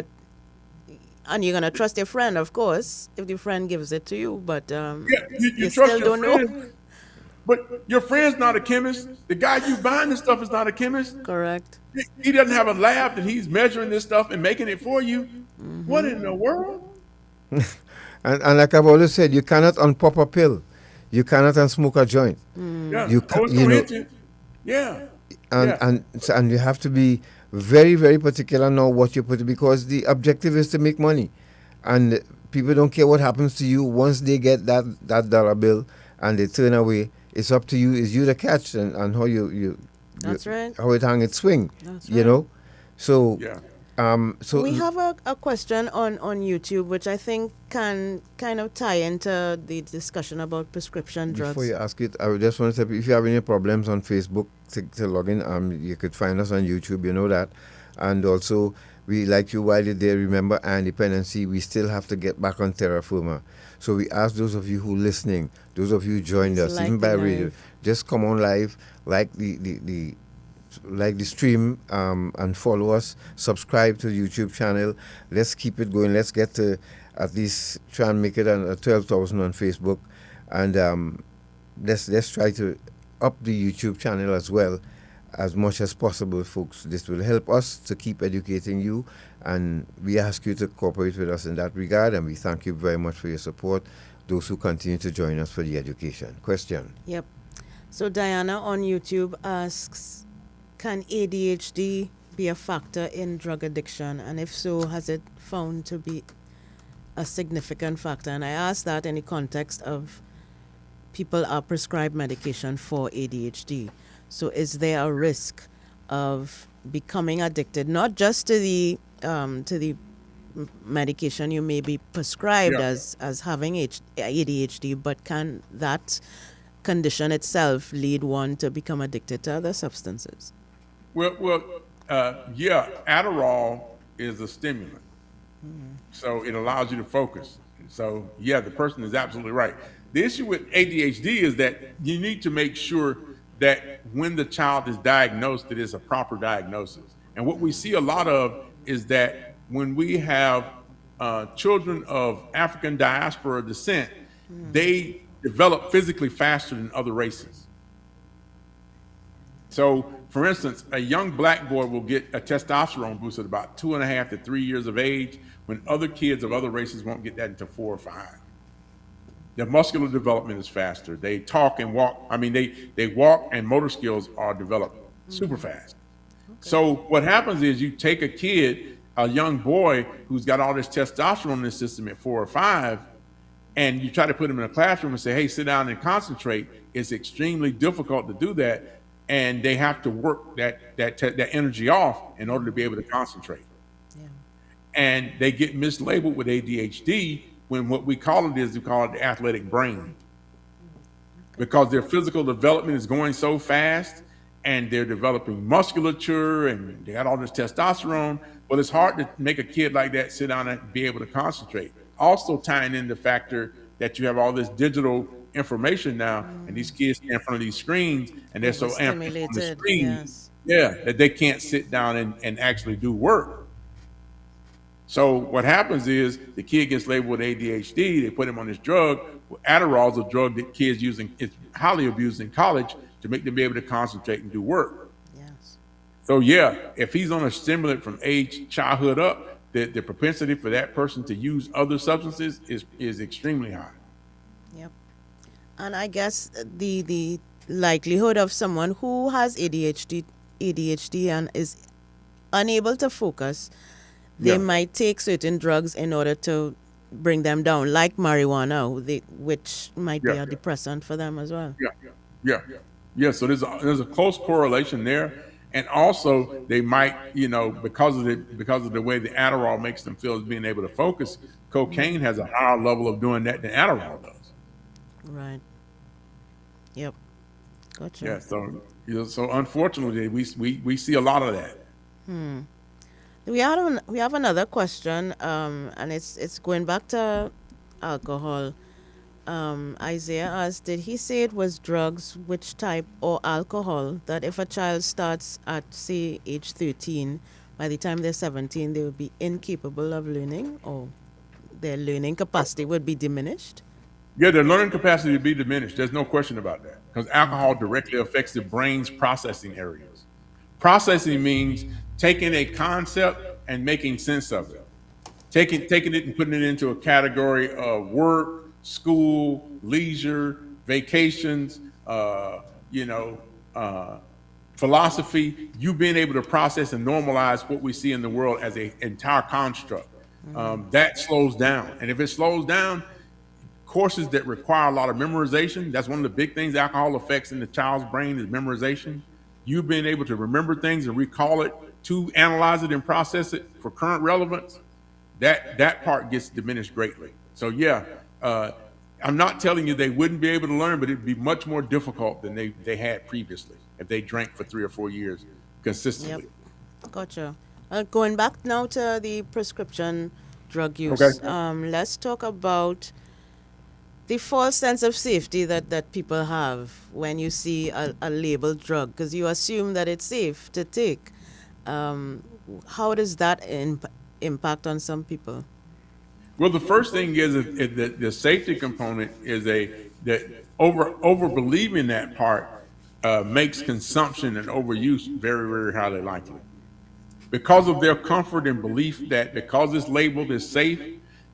S5: and you're gonna trust your friend, of course, if the friend gives it to you. But
S1: Yeah,
S5: you
S1: you trust
S5: still
S1: your
S5: don't know.
S1: friend, but your friend's not a chemist. The guy you buying this stuff is not a chemist.
S5: Correct.
S1: He doesn't have a lab that he's measuring this stuff and making it for you. What in the world?
S4: and like I've always said, you cannot unpop a pill, you cannot unsmoke a joint.
S1: Yeah,
S4: You
S1: oh, it's
S4: you
S1: no
S4: know,
S1: intent. Yeah,
S4: and
S1: yeah.
S4: and you have to be very very particular now what you put, because the objective is to make money, and people don't care what happens to you once they get that dollar bill and they turn away. It's up to you. It's you the catch, and how
S5: That's right.
S4: how it hang it swing.
S5: That's
S4: You
S5: right.
S4: know, so
S1: Yeah.
S4: so
S5: We have a question on YouTube, which I think can kind of tie into the discussion about prescription drugs.
S4: before you ask it, I would just want to say, if you have any problems on Facebook, to log in. You could find us on YouTube, you know that. And also, we like you while you're there. Remember our independency. We still have to get back on terra firma. So we ask those of you who listening, those of you who joined
S5: Please
S4: us,
S5: like
S4: even
S5: the
S4: by radio,
S5: live.
S4: just come on live, like the stream, and follow us. Subscribe to the YouTube channel. Let's keep it going. Let's get to at least try and make it 12,000 on Facebook, and let's try to up the YouTube channel as well, as much as possible, folks. This will help us to keep educating you, and we ask you to cooperate with us in that regard, and we thank you very much for your support, those who continue to join us for the education. Question.
S5: Yep. So Diana on YouTube asks, can ADHD be a factor in drug addiction? And if so, has it found to be a significant factor? And I ask that in the context of people are prescribed medication for ADHD. So is there a risk of becoming addicted, not just to the medication you may be prescribed
S1: Yeah.
S5: as having ADHD, but can that condition itself lead one to become addicted to other substances?
S1: Yeah, Adderall is a stimulant, so it allows you to focus. So yeah, the person is absolutely right. The issue with ADHD is that you need to make sure that when the child is diagnosed, it is a proper diagnosis. And what we see a lot of is that when we have children of African diaspora descent, they develop physically faster than other races. So, for instance, a young black boy will get a testosterone boost at about 2.5 to 3 years of age, when other kids of other races won't get that until 4 or 5. Their muscular development is faster. They talk and walk. I mean, they walk and motor skills are developed super fast. So what happens is you take a kid, a young boy who's got all this testosterone in his system at 4 or 5, and you try to put him in a classroom and say, hey, sit down and concentrate. It's extremely difficult to do that. And they have to work that energy off in order to be able to concentrate.
S5: Yeah.
S1: And they get mislabeled with ADHD, when what we call it the athletic brain, because their physical development is going so fast and they're developing musculature and they got all this testosterone. But it's hard to make a kid like that sit down and be able to concentrate. Also tying in the factor that you have all this digital information now, and these kids stand in front of these screens and they're so amped on the
S5: Overstimulated,
S1: screen,
S5: yes.
S1: yeah, that they can't sit down and actually do work. So what happens is the kid gets labeled with ADHD. They put him on this drug. Adderall is a drug that kids using. It's highly abused in college to make them be able to concentrate and do work.
S5: Yes.
S1: So yeah, if he's on a stimulant from age childhood up, the propensity for that person to use other substances is extremely high.
S5: Yep. And I guess the likelihood of someone who has ADHD and is unable to focus, they
S1: Yeah,
S5: might take certain drugs in order to bring them down, like marijuana, which might be
S1: yeah,
S5: a depressant for them as well.
S1: yeah, yeah, yeah. So there's a close correlation there, and also they might, because of the way the Adderall makes them feel as being able to focus. Cocaine has a higher level of doing that than Adderall does.
S5: Right. Yep. Gotcha.
S1: Yeah. So so unfortunately, we see a lot of that.
S5: We have another question, and it's going back to alcohol. Isaiah asked, did he say it was drugs, which type, or alcohol, that if a child starts at, say, age 13, by the time they're 17, they would be incapable of learning, or their learning capacity would be diminished?
S1: Yeah, their learning capacity to be diminished. There's no question about that because alcohol directly affects the brain's processing areas. Processing means taking a concept and making sense of it, taking it and putting it into a category of work, school, leisure, vacations, you know, uh, philosophy. You being able to process and normalize what we see in the world as an entire construct. That slows down, and if it slows down, courses that require a lot of memorization. That's one of the big things alcohol affects in the child's brain is memorization. You being able to remember things and recall it to analyze it and process it for current relevance, that part gets diminished greatly. So yeah, I'm not telling you they wouldn't be able to learn, but it'd be much more difficult than they had previously if they drank for 3 or 4 years
S5: Yep.
S1: consistently.
S5: Gotcha. Going back now to the prescription drug
S1: Okay.
S5: use, let's talk about the false sense of safety that people have when you see a labeled drug, because you assume that it's safe to take. Um, how does that impact on some people?
S1: Well, the first thing is the safety component is that over believing that part makes consumption and overuse very highly likely because of their comfort and belief that because it's labeled as safe,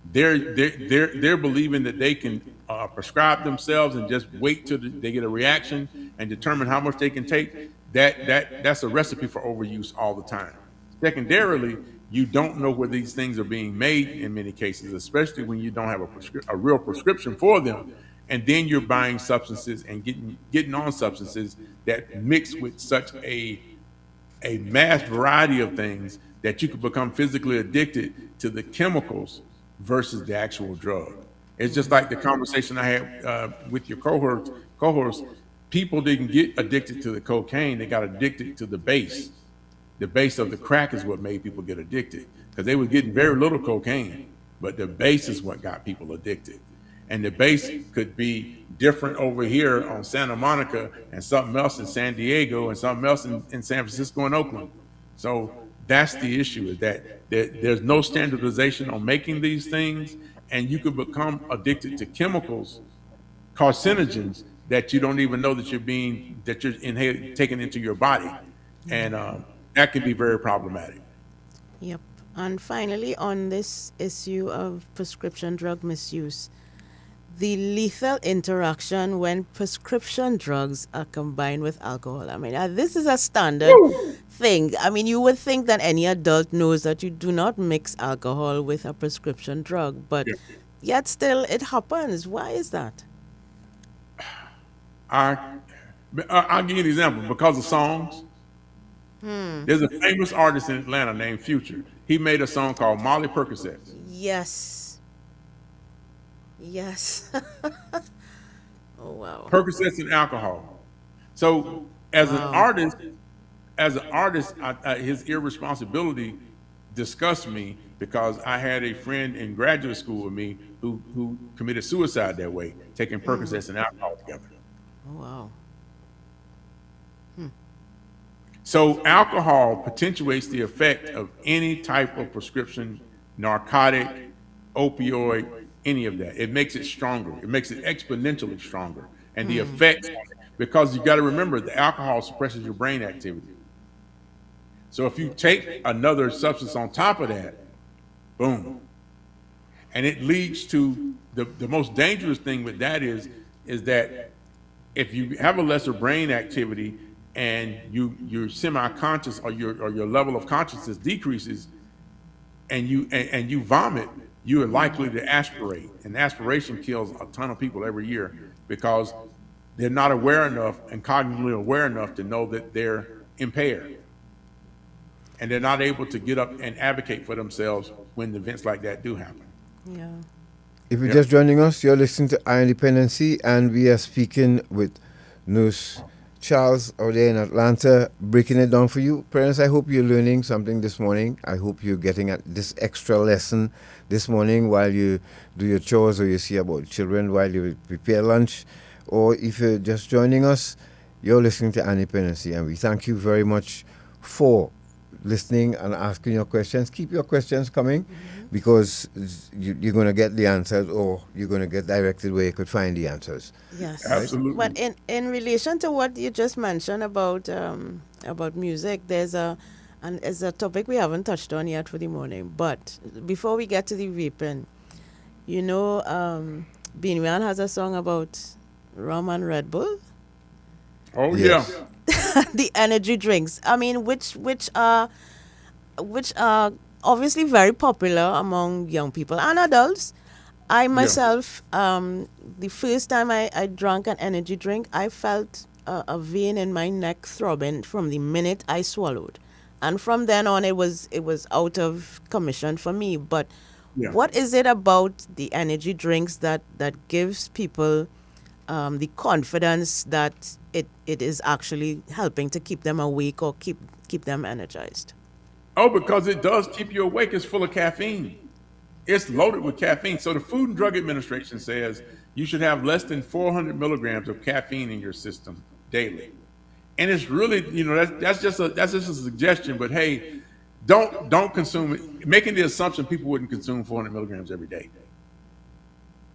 S1: they're believing that they can prescribe themselves and just wait till they get a reaction and determine how much they can take. That's a recipe for overuse all the time. Secondarily, you don't know where these things are being made in many cases, especially when you don't have a real prescription for them, and then you're buying substances and getting on substances that mix with such a mass variety of things that you could become physically addicted to the chemicals versus the actual drug. It's just like the conversation I had with your cohorts. People didn't get addicted to the cocaine; they got addicted to the base. The base of the crack is what made people get addicted because they were getting very little cocaine, but the base is what got people addicted. And the base could be different over here on Santa Monica and something else in San Diego and something else in San Francisco and Oakland. So that's the issue is that there's no standardization on making these things, and you could become addicted to chemicals, carcinogens that you don't even know that you're inhaling, taking into your body, and that can be very problematic.
S5: Yep. And finally, on this issue of prescription drug misuse, the lethal interaction when prescription drugs are combined with alcohol. I mean, this is a standard thing. I mean, you would think that any adult knows that you do not mix alcohol with a prescription drug, but
S1: Yeah.
S5: yet still it happens. Why is that?
S1: I, I'll give you an example because of songs. There's a famous artist in Atlanta named Future. He made a song called Molly Percocets.
S5: Yes. Yes. Oh, wow.
S1: Percocets and alcohol. So
S5: Wow.
S1: as an artist, his irresponsibility disgusts me because I had a friend in graduate school with me who committed suicide that way, taking Percocets and alcohol together.
S5: Oh, wow.
S1: So alcohol potentiates the effect of any type of prescription, narcotic, opioid, any of that. It makes it stronger. It makes it exponentially stronger. And the effects, because you got to remember, the alcohol suppresses your brain activity. So if you take another substance on top of that, boom. And it leads to the most dangerous thing with that is that if you have a lesser brain activity and you're semi-conscious or your level of consciousness decreases and you vomit, you are likely to aspirate. And aspiration kills a ton of people every year because they're not aware enough and cognitively aware enough to know that they're impaired. And they're not able to get up and advocate for themselves when events like that do happen.
S5: Yeah.
S4: If you're
S1: Yep.
S4: just joining us, you're listening to Iron Dependency, and we are speaking with Nurse Charles out there in Atlanta, breaking it down for you. Parents, I hope you're learning something this morning. I hope you're getting at this extra lesson this morning while you do your chores or you see about children while you prepare lunch. Or if you're just joining us, you're listening to Iron Dependency, and we thank you very much for listening and asking your questions. Keep your questions coming because you're going to get the answers or you're going to get directed where you could find the answers.
S5: Yes.
S1: Absolutely.
S5: But in relation to what you just mentioned about music, there's a topic we haven't touched on yet for the morning. But before we get to the vaping, you know, Beanie Man has a song about rum and Red Bull.
S1: Oh
S4: Yes.
S1: yeah.
S5: The energy drinks. I mean, which are obviously very popular among young people and adults. I myself, the first time I drank an energy drink, I felt a vein in my neck throbbing from the minute I swallowed, and from then on it was out of commission for me. But
S1: Yeah.
S5: what is it about the energy drinks that gives people the confidence that it is actually helping to keep them awake or keep them energized?
S1: Oh, because it does keep you awake. It's full of caffeine. It's loaded with caffeine. So the Food and Drug Administration says you should have less than 400 milligrams of caffeine in your system daily. And it's really, that's just a suggestion. But hey, don't consume it. Making the assumption people wouldn't consume 400 milligrams every day.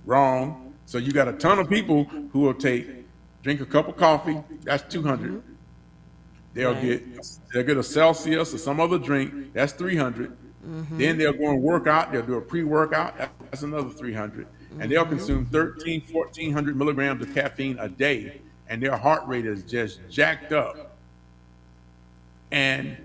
S1: Wrong. So you got a ton of people who will drink a cup of coffee. That's 200. They'll
S5: Right.
S1: get a Celsius or some other drink. That's 300. Then they'll go and work out. They'll do a pre-workout. That's another 300. And they'll consume 1,400 milligrams of caffeine a day. And their heart rate is just jacked up. And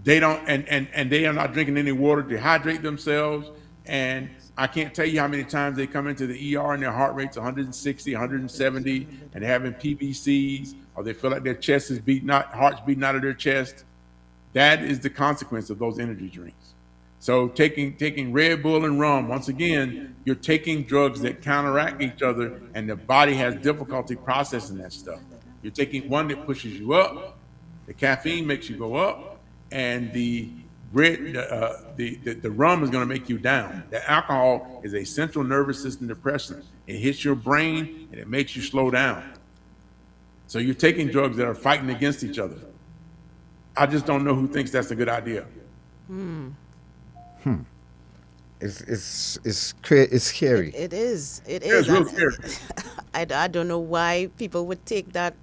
S1: they don't, and they are not drinking any water to hydrate themselves. And I can't tell you how many times they come into the ER and their heart rate's 160, 170, and they're having PVCs, or they feel like their chest is heart's beating out of their chest. That is the consequence of those energy drinks. So taking Red Bull and rum, once again, you're taking drugs that counteract each other, and the body has difficulty processing that stuff. You're taking one that pushes you up, the caffeine makes you go up, and the rum is going to make you down. The alcohol is a central nervous system depressant. It hits your brain and it makes you slow down. So you're taking drugs that are fighting against each other. I just don't know who thinks that's a good idea.
S4: It's scary.
S5: It is. It
S1: Yeah,
S5: is.
S1: it's real
S5: And
S1: scary.
S5: I don't know why people would take that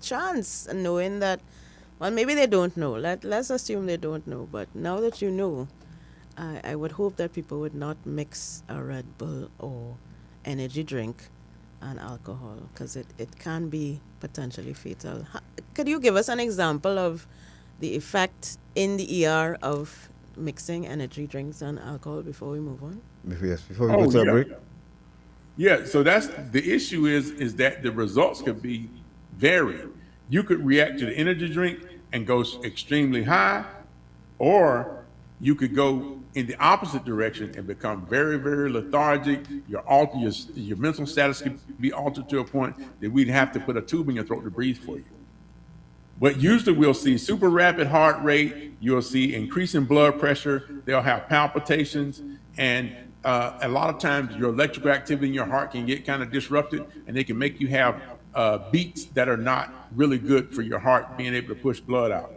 S5: chance, knowing that. Well, maybe they don't know. Let's assume they don't know. But now that you know, I would hope that people would not mix a Red Bull or energy drink and alcohol, because it can be potentially fatal. Could you give us an example of the effect in the ER of mixing energy drinks and alcohol before we move on?
S4: Before we go to a break.
S1: Yeah, so that's the issue is that the results could be varied. You could react to the energy drink and go extremely high, or you could go in the opposite direction and become very, very lethargic. Your mental status could be altered to a point that we'd have to put a tube in your throat to breathe for you. But usually we'll see super rapid heart rate. You'll see increasing blood pressure. They'll have palpitations. And a lot of times your electrical activity in your heart can get kind of disrupted, and they can make you have beats that are not really good for your heart being able to push blood out.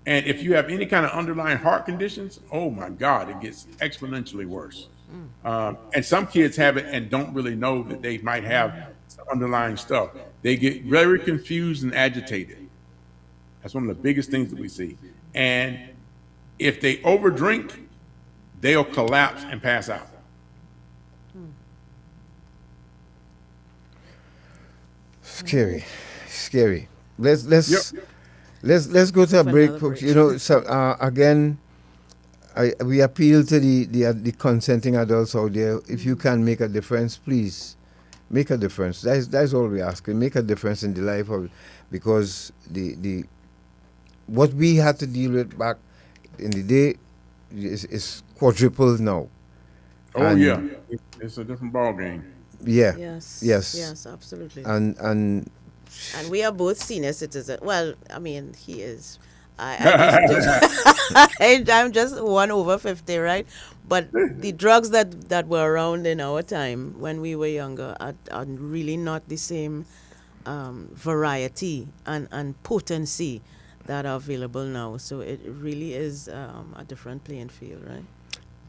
S1: And if you have any kind of underlying heart conditions, oh my God, it gets exponentially worse. And some kids have it and don't really know that they might have some underlying stuff. They get very confused and agitated. That's one of the biggest things that we see. And if they overdrink, they'll collapse and pass out.
S4: Scary, scary. Let's
S1: Yep.
S4: let's go to a break,
S5: another
S4: folks.
S5: break.
S4: You know, so again, we appeal to the consenting adults out there. If you can make a difference, please make a difference. That's all we're asking. Make a difference in the life of, because the what we had to deal with back in the day is quadrupled now.
S1: Oh
S4: And-
S1: yeah, it's a different ball game.
S4: Yeah.
S5: Yes.
S4: Yes.
S5: Yes, absolutely.
S4: And
S5: And we are both senior citizens. Well, I mean, he is. I'm just one over 50, right? But the drugs that were around in our time when we were younger are really not the same variety and potency that are available now. So it really is a different playing field, right?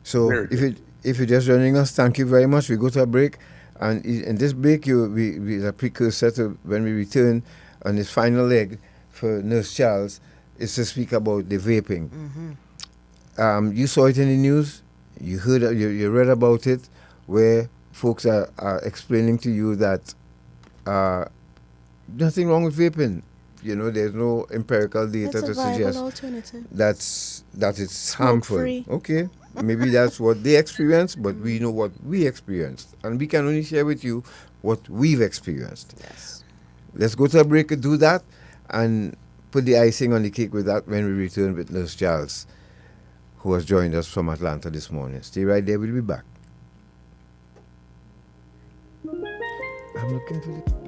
S4: so
S1: Very
S4: if you're just joining us, thank you very much. We go to a break, and in this break, we is a precursor to when we return on this final leg for Nurse Charles is to speak about the vaping. You saw it in the news. You heard, you read about it, where folks are explaining to you that nothing wrong with vaping. You know, there's no empirical data
S5: It's a
S4: to
S5: viable
S4: suggest
S5: alternative.
S4: that it's harmful.
S5: Smoke-free.
S4: Okay, maybe that's what they experienced, but we know what we experienced, and we can only share with you what we've experienced.
S5: Yes.
S4: Let's go to a break and do that, and put the icing on the cake with that when we return with Nurse Charles, who has joined us from Atlanta this morning. Stay right there. We'll be back. I'm looking for the...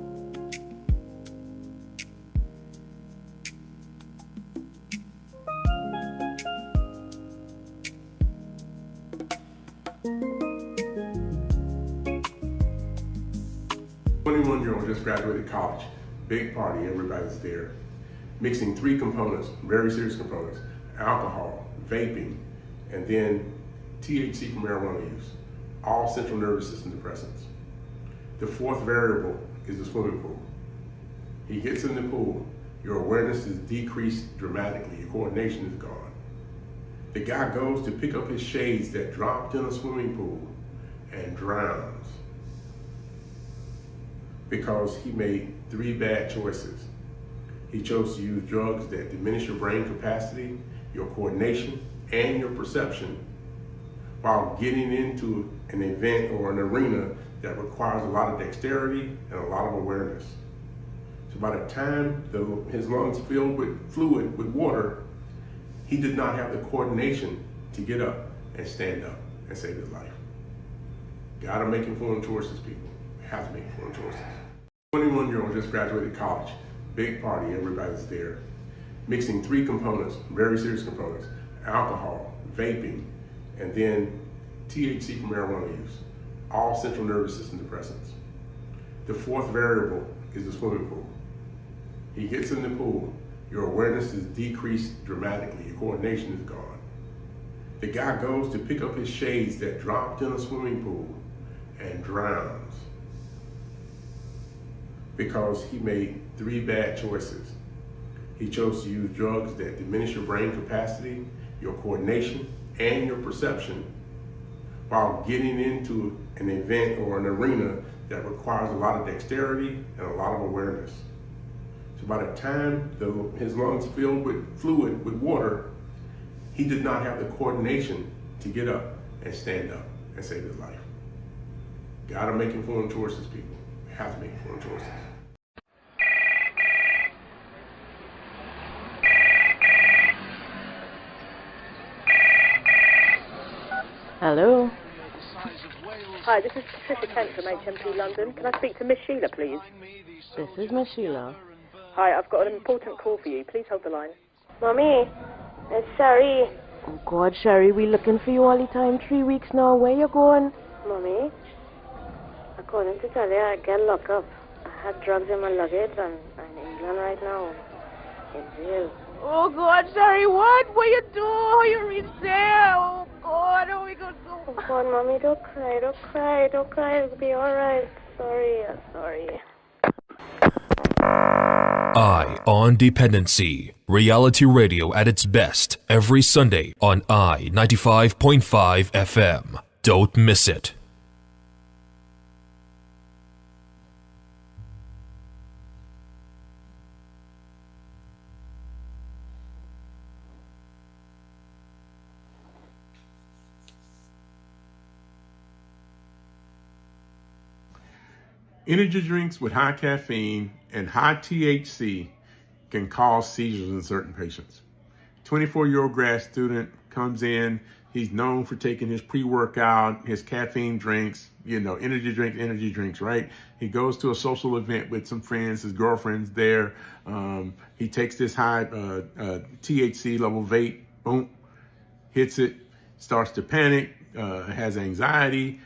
S1: Year-old just graduated college. Big party, everybody's there. Mixing three components, very serious components: alcohol, vaping, and then THC from marijuana use, all central nervous system depressants. The fourth variable is the swimming pool. He gets in the pool, your awareness is decreased dramatically, your coordination is gone. The guy goes to pick up his shades that dropped in a swimming pool and drowns because he made three bad choices. He chose to use drugs that diminish your brain capacity, your coordination, and your perception while getting into an event or an arena that requires a lot of dexterity and a lot of awareness. So by the time his lungs filled with fluid, with water, he did not have the coordination to get up and stand up and save his life. Gotta make informed choices, people. Have to make informed choices. 21-year-old just graduated college. Big party, everybody's there. Mixing three components, very serious components: alcohol, vaping, and then THC from marijuana use, all central nervous system depressants. The fourth variable is the swimming pool. He gets in the pool, your awareness is decreased dramatically, your coordination is gone. The guy goes to pick up his shades that dropped in a swimming pool and drowns because he made three bad choices. He chose to use drugs that diminish your brain capacity, your coordination, and your perception while getting into an event or an arena that requires a lot of dexterity and a lot of awareness. So by the time his lungs filled with fluid, with water, he did not have the coordination to get up and stand up and save his life. Gotta make informed choices, people. Have to make informed choices.
S8: Hello. Hi, this is Patricia Kent from HMP London. Can I speak to Miss Sheila, please?
S5: This is Miss Sheila.
S8: Hi, I've got an important call for you. Please hold the line.
S9: Mommy, it's Sherry.
S5: Oh God, Sherry, we looking for you all the time. 3 weeks now. Where you going?
S9: Mommy, according to tell you, I get locked up. I had drugs in my luggage and I'm in England right now. In jail.
S5: Oh God, Sherry, what? What you do? How you reach there? Oh God, how we gonna go?
S9: Oh God, Mommy, don't cry, don't cry, don't cry. It'll be alright. Sorry, I'm sorry.
S7: Eye on Dependency. Reality radio at its best every Sunday on I-95.5 FM. Don't miss it.
S1: Energy drinks with high caffeine and high THC can cause seizures in certain patients. 24-year-old grad student comes in. He's known for taking his pre-workout, his caffeine drinks, energy drinks, right? He goes to a social event with some friends, his girlfriend's there. He takes this high THC level vape, boom, hits it, starts to panic, has anxiety,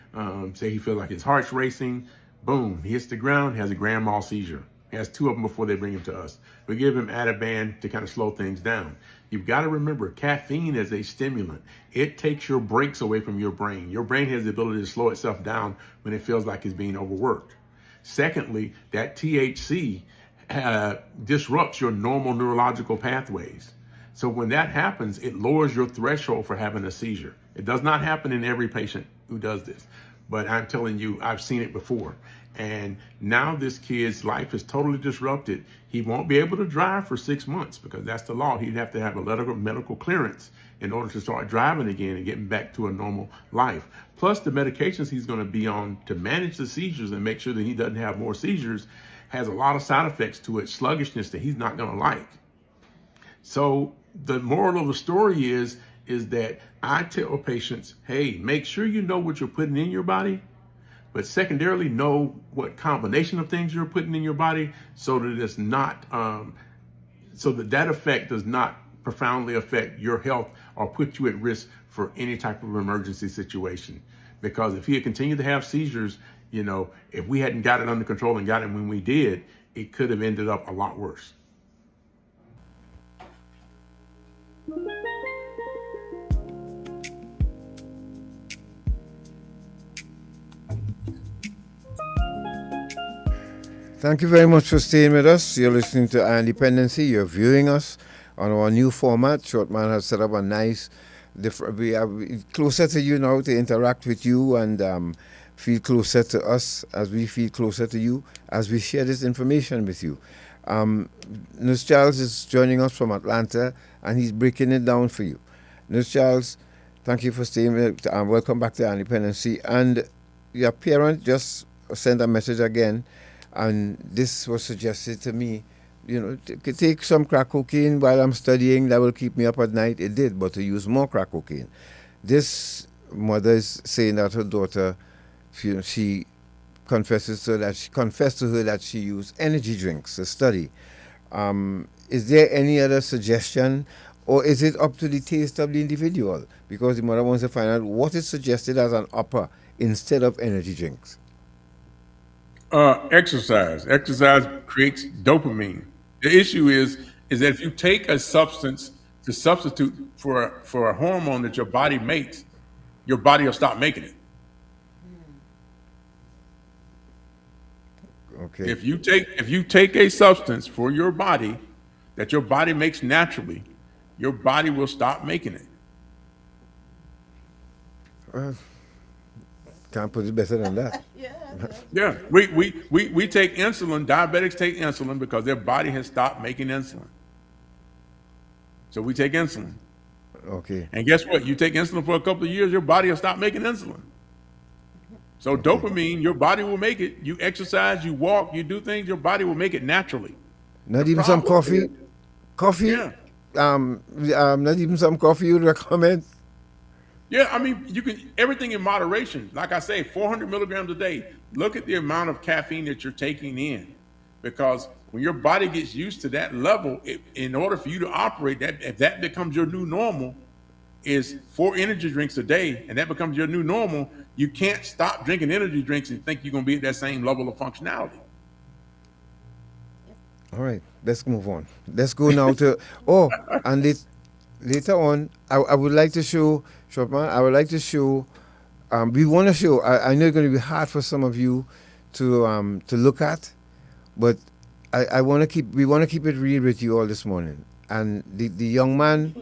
S1: say he feels like his heart's racing. Boom, he hits the ground, has a grand mal seizure. He has two of them before they bring him to us. We give him Ativan to kind of slow things down. You've got to remember, caffeine is a stimulant. It takes your brakes away from your brain. Your brain has the ability to slow itself down when it feels like it's being overworked. Secondly, that THC disrupts your normal neurological pathways. So when that happens, it lowers your threshold for having a seizure. It does not happen in every patient who does this, but I'm telling you, I've seen it before. And now this kid's life is totally disrupted. He won't be able to drive for 6 months because that's the law. He'd have to have a medical clearance in order to start driving again and getting back to a normal life. Plus the medications he's going to be on to manage the seizures and make sure that he doesn't have more seizures has a lot of side effects to it, sluggishness that he's not going to like. So the moral of the story is that I tell patients, hey, make sure you know what you're putting in your body, but secondarily know what combination of things you're putting in your body so that it's not, so that effect does not profoundly affect your health or put you at risk for any type of emergency situation. Because if he had continued to have seizures, if we hadn't got it under control and got it when we did, it could have ended up a lot worse.
S4: Thank you very much for staying with us. You're listening to Our Independency. You're viewing us on our new format. Shortman has set up a nice, we are closer to you now to interact with you and feel closer to us as we feel closer to you as we share this information with you. Nurse Charles is joining us from Atlanta and he's breaking it down for you. Nurse Charles, thank you for staying with us. Welcome back to Our Independency. And your parent just sent a message again. And this was suggested to me, take some crack cocaine while I'm studying, that will keep me up at night. It did, but to use more crack cocaine. This mother is saying that her daughter, she confessed to her that she used energy drinks to study. Is there any other suggestion, or is it up to the taste of the individual? Because the mother wants to find out what is suggested as an upper instead of energy drinks.
S1: Exercise. Exercise creates dopamine. The issue is that if you take a substance to substitute for a hormone that your body makes, your body will stop making it.
S4: Okay.
S1: If you take a substance for your body that your body makes naturally, your body will stop making it.
S4: Can't put it better than that.
S1: Yeah, we take insulin. Diabetics take insulin because their body has stopped making insulin. So we take insulin.
S4: Okay.
S1: And guess what? You take insulin for a couple of years, your body will stop making insulin. So dopamine, your body will make it. You exercise, you walk, you do things, your body will make it naturally.
S4: Not even some coffee? Coffee?
S1: Yeah.
S4: Not even some coffee you'd recommend?
S1: Yeah, I mean, you can, everything in moderation. Like I say, 400 milligrams a day. Look at the amount of caffeine that you're taking in. Because when your body gets used to that level, in order for you to operate, that if that becomes your new normal, is 4 energy drinks a day, and that becomes your new normal, you can't stop drinking energy drinks and think you're going to be at that same level of functionality.
S4: All right, let's move on. Let's go now to, and later on, I would like to show, Shortman, we want to show, I know it's going to be hard for some of you to look at, but we want to keep it real with you all this morning. And the young man,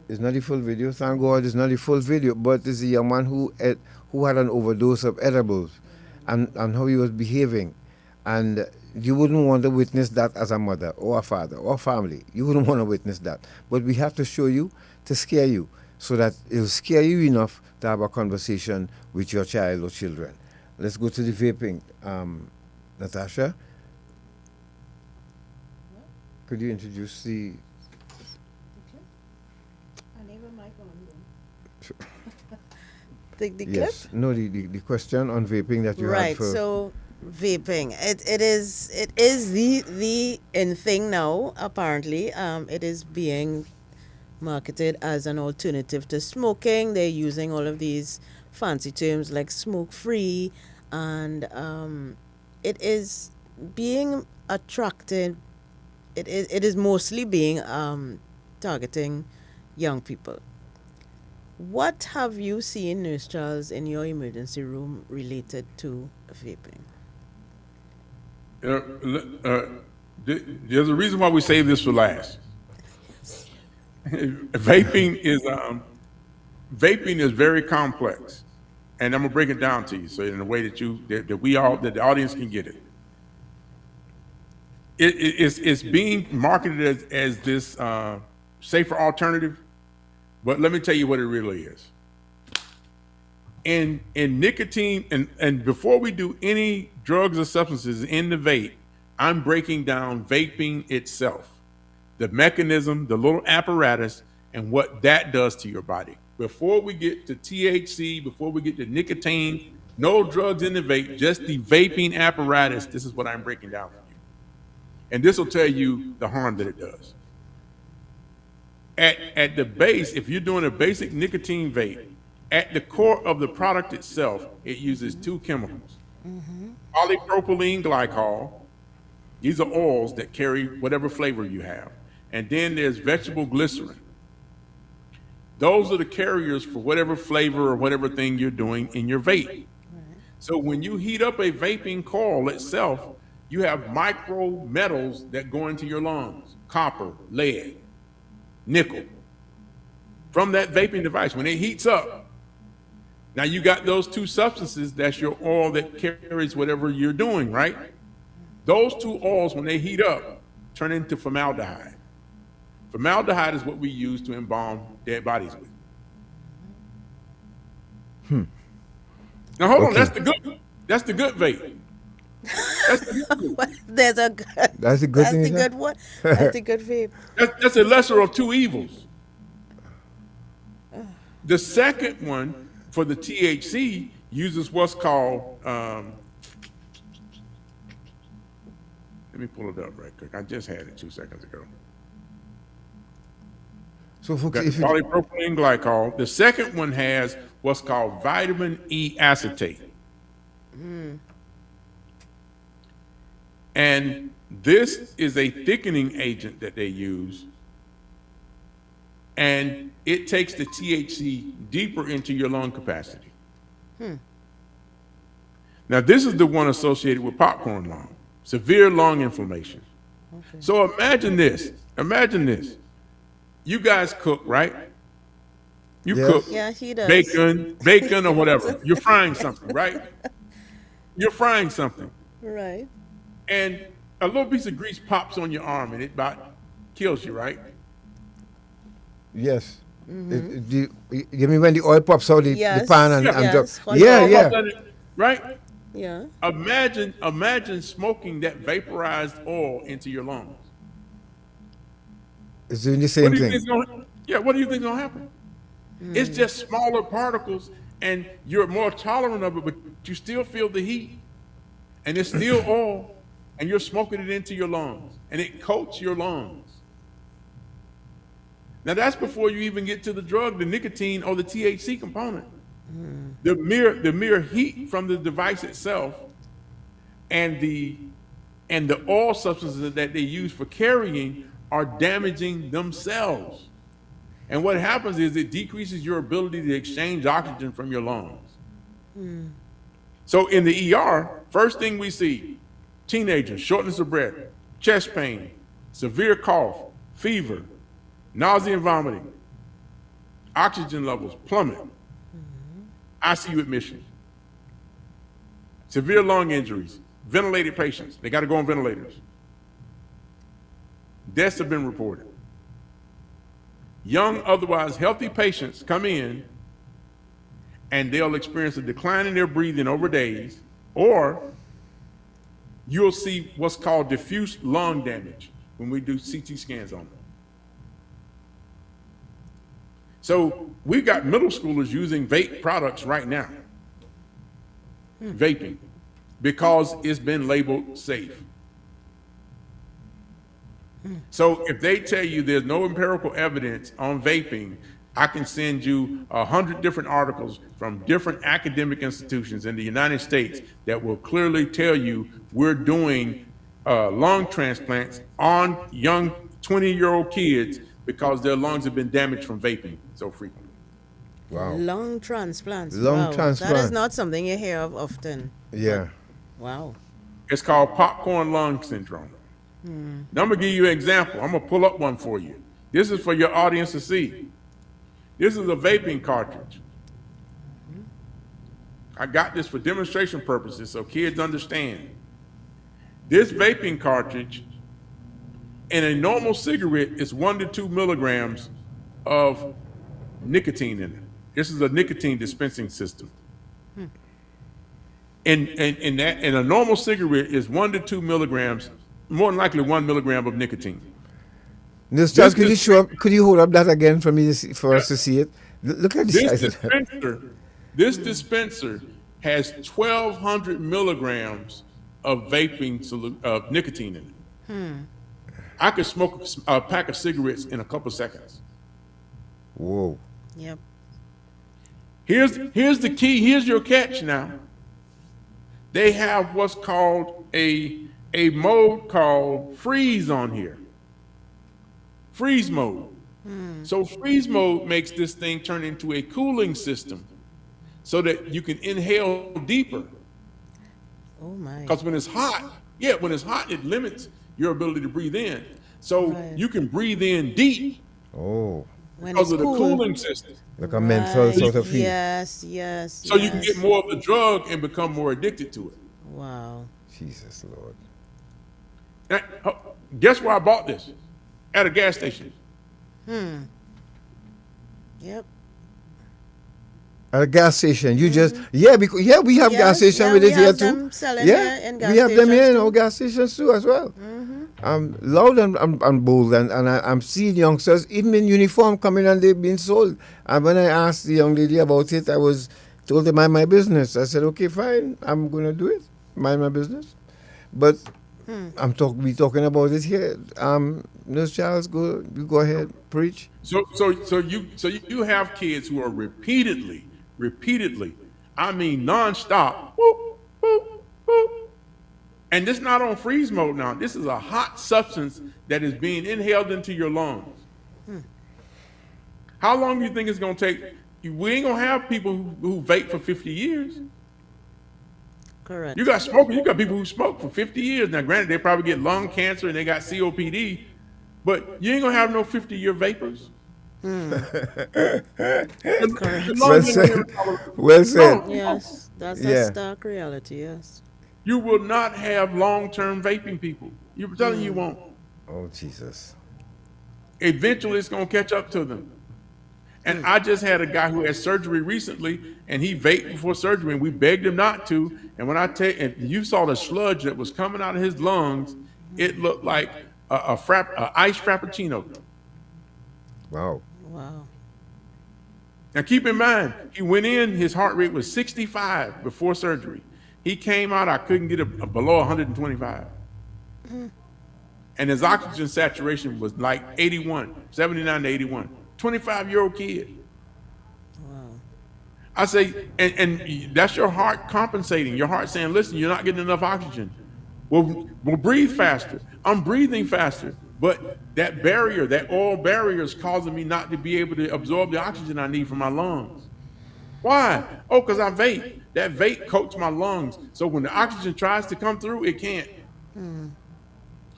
S4: it's not the full video. Thank God, it's not the full video. But it's the young man who had an overdose of edibles, and how he was behaving, and you wouldn't want to witness that as a mother or a father or family. You wouldn't want to witness that. But we have to show you to scare you, so that it'll scare you enough to have a conversation with your child or children. Let's go to the vaping. Natasha, could you introduce the...
S5: The clip?
S4: Yes. No, the question on vaping that you had
S5: Right.
S4: for...
S5: So vaping, it is the in thing now. Apparently, it is being marketed as an alternative to smoking. They're using all of these fancy terms like smoke free, and it is being attracted. It is mostly being targeting young people. What have you seen, Nurse Charles, in your emergency room related to vaping?
S1: There's a reason why we save this for last. Vaping is very complex, and I'm gonna break it down to you so in a way that the audience can get it. It's being marketed as this safer alternative, but let me tell you what it really is. In nicotine, and before we do any drugs or substances in the vape, I'm breaking down vaping itself, the mechanism, the little apparatus, and what that does to your body. Before we get to THC, before we get to nicotine, no drugs in the vape, just the vaping apparatus. This is what I'm breaking down for you. And this will tell you the harm that it does. At the base, if you're doing a basic nicotine vape, at the core of the product itself, it uses two chemicals. Polypropylene glycol, these are oils that carry whatever flavor you have. And then there's vegetable glycerin. Those are the carriers for whatever flavor or whatever thing you're doing in your vape. So when you heat up a vaping coil itself, you have micro metals that go into your lungs: copper, lead, nickel. From that vaping device, when it heats up, now you got those two substances, that's your oil that carries whatever you're doing, right? Those two oils, when they heat up, turn into formaldehyde. Formaldehyde is what we use to embalm dead bodies with. Now hold on, that's the good vape. That's the good.
S5: There's a good.
S4: That's the good
S5: That's
S4: thing.
S5: the good one. That's the good vape.
S1: That's a lesser of two evils. The second one, for the THC, uses what's called, let me pull it up right quick. I just had it 2 seconds ago.
S4: So folks,
S1: Got
S4: if you,
S1: polypropylene glycol. The second one has what's called vitamin E acetate. And this is a thickening agent that they use, and it takes the THC deeper into your lung capacity. Now, this is the one associated with popcorn lung, severe lung inflammation. So imagine this. Imagine this. You guys cook, right? You
S4: Yes.
S1: cook
S5: Yeah, he does.
S1: bacon or whatever. You're frying something, right? You're frying something.
S5: Right.
S1: And a little piece of grease pops on your arm and it about kills you, right?
S4: yes. You mean when the oil pops out the
S5: Yes.
S4: pan and
S5: Yes.
S4: drop?
S5: Hot
S4: Yeah,
S5: oil.
S4: yeah.
S1: Right?
S5: Yeah.
S1: Imagine smoking that vaporized oil into your lungs.
S4: It's doing the same
S1: What do you
S4: thing.
S1: think's what do you think's gonna happen? It's just smaller particles, and you're more tolerant of it, but you still feel the heat, and it's still oil, and you're smoking it into your lungs, and it coats your lungs. Now that's before you even get to the drug, the nicotine or the THC component. The mere heat from the device itself, and the oil substances that they use for carrying are damaging themselves. And what happens is it decreases your ability to exchange oxygen from your lungs. So in the ER, first thing we see, teenagers, shortness of breath, chest pain, severe cough, fever, nausea and vomiting, oxygen levels plummet, ICU admission, severe lung injuries, ventilated patients, they got to go on ventilators. Deaths have been reported. Young, otherwise healthy patients come in and they'll experience a decline in their breathing over days, or you'll see what's called diffuse lung damage when we do CT scans on them. So we've got middle schoolers using vape products right now, vaping, because it's been labeled safe. So if they tell you there's no empirical evidence on vaping, I can send you 100 different articles from different academic institutions in the United States that will clearly tell you we're doing lung transplants on young 20-year-old kids because their lungs have been damaged from vaping so frequently.
S4: Wow.
S5: Lung transplants.
S4: Lung transplant.
S5: That is not something you hear of often.
S4: Yeah.
S5: Wow.
S1: It's called popcorn lung syndrome. Now I'm gonna give you an example. I'm gonna pull up one for you. This is for your audience to see. This is a vaping cartridge. I got this for demonstration purposes so kids understand. This vaping cartridge in a normal cigarette is 1 to 2 milligrams of nicotine in it. This is a nicotine dispensing system. In a normal cigarette is 1 to 2 milligrams, more than likely 1 milligram of nicotine.
S4: Charles, could you hold up that again for me for us to see it? Look at this size of that.
S1: This dispenser has 1,200 milligrams of vaping nicotine in it. I could smoke a pack of cigarettes in a couple seconds.
S4: Whoa.
S5: Yep.
S1: Here's the key. Here's your catch now. They have what's called a mode called freeze on here. Freeze mode. So freeze mode makes this thing turn into a cooling system so that you can inhale deeper.
S5: Oh my.
S1: Because when it's hot, it limits your ability to breathe in. So you can breathe in deep.
S4: Oh.
S1: Because of the cooling system.
S4: Like a menthol sort of feel.
S5: Yes.
S1: So you can get more of the drug and become more addicted to it.
S5: Wow.
S4: Jesus Lord.
S1: Now, guess where I bought this? At a gas station.
S5: Yep.
S4: At a gas station, you just we have gas station with it here too. We have them here in our gas stations too as well. I'm loud and bold, and I'm seeing youngsters even in uniform coming and they've been sold. And when I asked the young lady about it, I was told to mind my business. I said, okay, fine, I'm gonna do it, mind my business. But we talking about it here. Nurse Charles, go ahead, preach.
S1: So you have kids who are repeatedly, I mean nonstop, whoop, whoop, whoop. And this not on freeze mode now. This is a hot substance that is being inhaled into your lungs. How long do you think it's gonna take? We ain't gonna have people who vape for 50 years.
S5: Correct.
S1: You got smokers, you got people who smoke for 50 years. Now granted, they probably get lung cancer and they got COPD, but you ain't gonna have no 50-year vapors.
S4: Well said.
S5: Yes, that's a stark reality, yes.
S1: You will not have long-term vaping people. You're telling you won't.
S4: Oh, Jesus.
S1: Eventually, it's going to catch up to them. And I just had a guy who had surgery recently, and he vaped before surgery, and we begged him not to. And when and you saw the sludge that was coming out of his lungs, it looked like a ice frappuccino.
S4: Wow.
S1: Now, keep in mind, he went in, his heart rate was 65 before surgery. He came out, I couldn't get below 125. And his oxygen saturation was like 81, 79 to 81. 25-year-old kid.
S5: Wow.
S1: I say, and that's your heart compensating. Your heart saying, listen, you're not getting enough oxygen. Well, breathe faster. I'm breathing faster. But that barrier, that oil barrier is causing me not to be able to absorb the oxygen I need from my lungs. Why? Oh, because I vape. That vape coats my lungs. So when the oxygen tries to come through, it can't.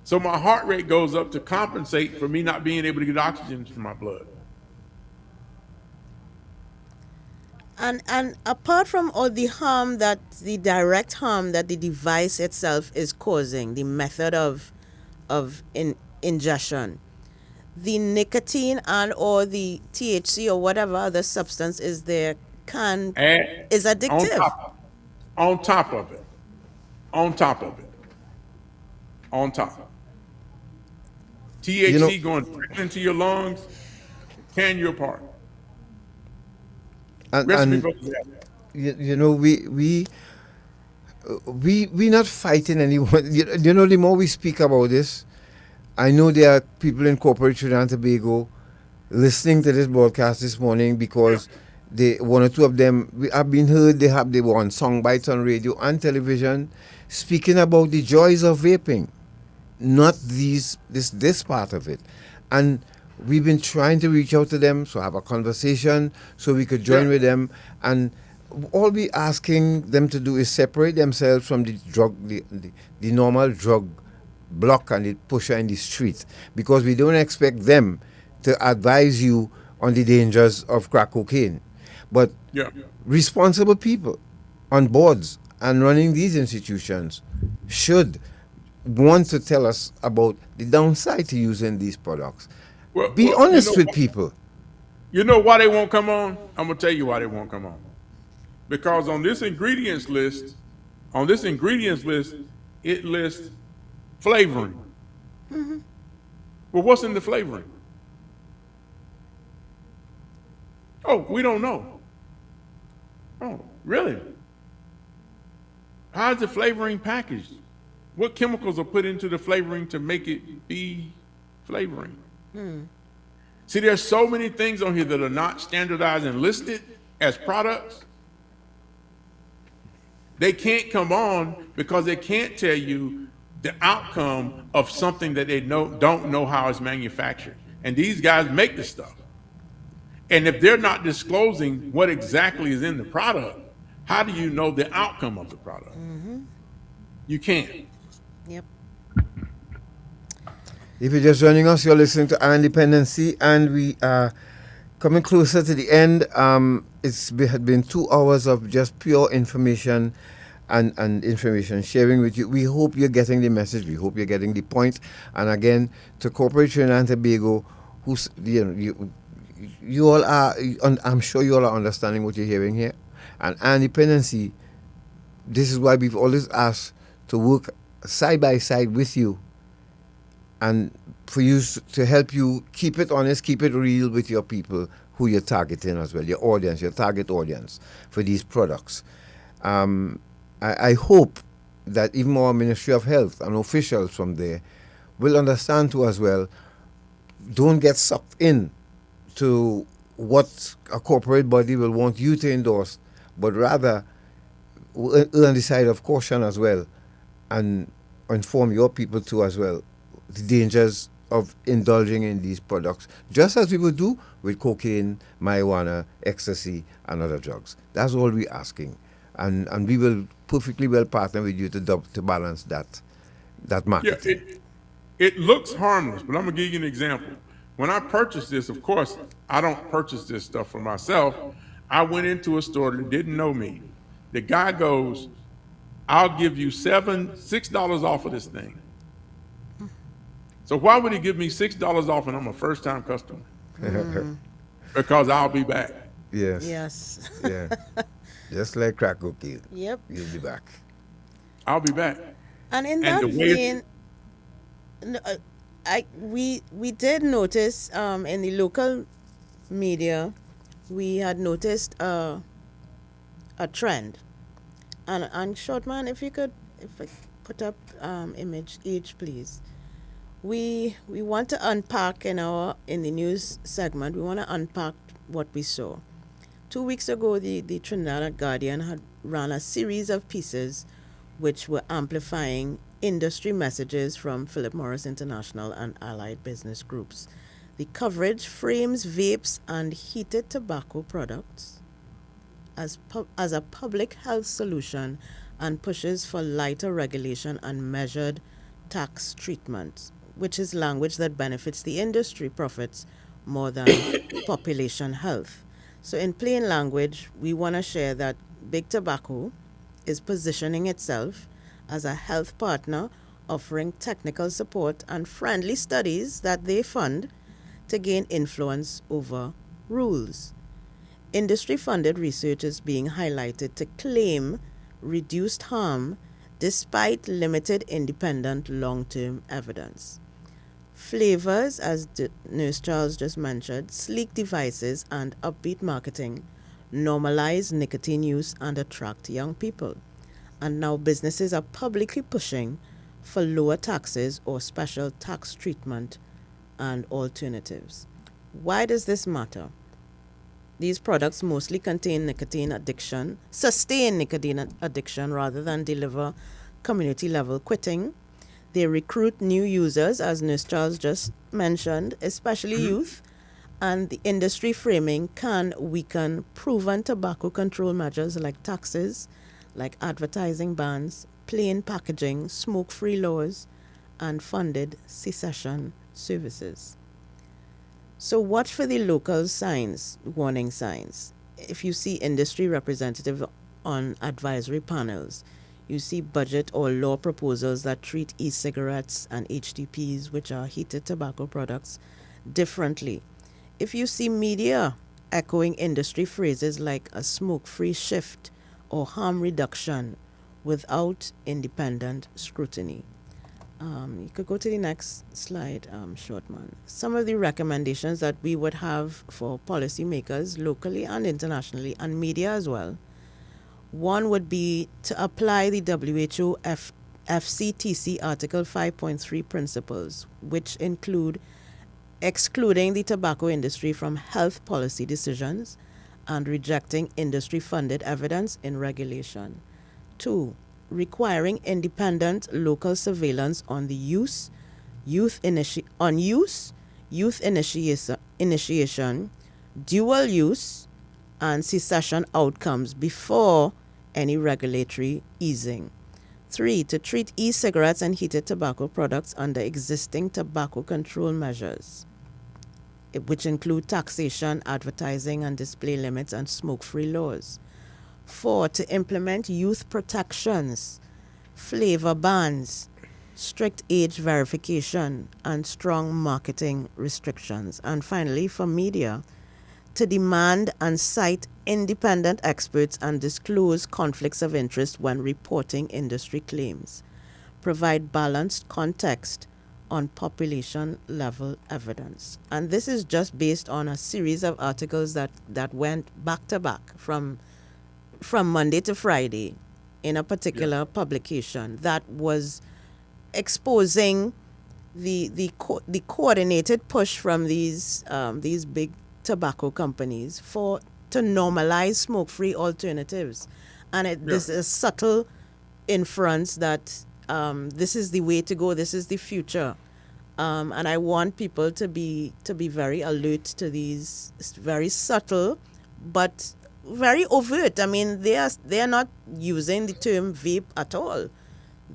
S1: So my heart rate goes up to compensate for me not being able to get oxygen to my blood.
S5: And apart from all the harm that the direct harm that the device itself is causing, the method of ingestion, the nicotine and or the THC or whatever other substance is there
S1: And
S5: is
S1: on
S5: addictive.
S1: top, on top of it, on top of it, on top.
S4: You know,
S1: THC going straight into your lungs, tearing you apart. Recipe
S4: and
S1: for disaster.
S4: you know, we not fighting anyone. You know, the more we speak about this, I know there are people in corporate Trinidad and Tobago listening to this broadcast this morning because they, one or two of them have been heard. They were on song bites on radio and television, speaking about the joys of vaping, not this part of it, and we've been trying to reach out to them, so have a conversation, so we could join with them, and all we asking them to do is separate themselves from the drug, the normal drug block and the pusher in the street, because we don't expect them to advise you on the dangers of crack cocaine. But responsible people on boards and running these institutions should want to tell us about the downside to using these products. Be honest with people.
S1: You know why they won't come on? I'm gonna tell you why they won't come on. Because on this ingredients list, it lists flavoring.
S5: Mm-hmm.
S1: Well, what's in the flavoring? Oh, we don't know. Oh, really? How is the flavoring packaged? What chemicals are put into the flavoring to make it be flavoring? See, there's so many things on here that are not standardized and listed as products. They can't come on because they can't tell you the outcome of something that they don't know how it's manufactured. And these guys make the stuff. And if they're not disclosing what exactly is in the product, how do you know the outcome of the product? You can't.
S5: Yep.
S4: If you're just joining us, you're listening to Our Independency, and we are coming closer to the end. Had been 2 hours of just pure information and information sharing with you. We hope you're getting the message. We hope you're getting the point. And again, to corporate Trinidad and Tobago, who's you all are, I'm sure you all are understanding what you're hearing here. And Our Independency, this is why we've always asked to work side by side with you, and for you to help you keep it honest, keep it real with your people who you're targeting as well, your audience, your target audience for these products. I hope that even our Ministry of Health and officials from there will understand too as well. Don't get sucked in to what a corporate body will want you to endorse, but rather err on the side of caution as well, and inform your people too as well the dangers of indulging in these products, just as we would do with cocaine, marijuana, ecstasy, and other drugs. That's all we're asking, and we will perfectly well partner with you to balance that market.
S1: Yeah, it looks harmless, but I'm gonna give you an example. When I purchased this, of course, I don't purchase this stuff for myself. I went into a store that didn't know me. The guy goes, "I'll give you $6 off of this thing." So why would he give me $6 off and I'm a first-time customer? Because I'll be back.
S4: Yes.
S5: Yes.
S4: Yeah. Just like crack cocaine.
S5: Yep.
S4: You'll be back.
S1: I'll be back.
S5: And in that vein, we did notice in the local media, we had noticed a trend. And Shortman, if I put up image each, please. We want to unpack in the news segment. We want to unpack what we saw. 2 weeks ago, the Trinidad Guardian had ran a series of pieces which were amplifying industry messages from Philip Morris International and allied business groups. The coverage frames vapes and heated tobacco products as a public health solution and pushes for lighter regulation and measured tax treatment, which is language that benefits the industry profits more than population health. So in plain language, we want to share that Big Tobacco is positioning itself as a health partner, offering technical support and friendly studies that they fund to gain influence over rules. Industry-funded research is being highlighted to claim reduced harm despite limited independent long-term evidence. Flavors, as Nurse Charles just mentioned, sleek devices and upbeat marketing normalize nicotine use and attract young people. And now businesses are publicly pushing for lower taxes or special tax treatment and alternatives. Why does this matter? These products mostly contain nicotine addiction, sustain nicotine addiction rather than deliver community-level quitting. They recruit new users, as Nurse Charles just mentioned, especially youth, and the industry framing can weaken proven tobacco control measures like taxes, like advertising bans, plain packaging, smoke-free laws, and funded cessation services. So watch for the local signs, warning signs. If you see industry representative on advisory panels, you see budget or law proposals that treat e-cigarettes and HTPs, which are heated tobacco products, differently. If you see media echoing industry phrases like a smoke-free shift or harm reduction without independent scrutiny. You could go to the next slide, Shortman. Some of the recommendations that we would have for policymakers locally and internationally, and media as well. One would be to apply the WHO FCTC Article 5.3 principles, which include excluding the tobacco industry from health policy decisions and rejecting industry-funded evidence in regulation. 2, requiring independent local surveillance on the use, youth initiation, dual use, and cessation outcomes before any regulatory easing. 3, to treat e-cigarettes and heated tobacco products under existing tobacco control measures, which include taxation, advertising and display limits, and smoke-free laws. 4, to implement youth protections, flavor bans, strict age verification, and strong marketing restrictions. And finally, for media, to demand and cite independent experts and disclose conflicts of interest when reporting industry claims. Provide balanced context on population-level evidence. And this is just based on a series of articles that went back to back from Monday to Friday in a particular publication that was exposing the coordinated push from these big tobacco companies to normalize smoke-free alternatives, and this is a subtle inference that this is the way to go, this is the future, and I want people to be very alert to these very subtle but very overt. I mean, they are not using the term vape at all.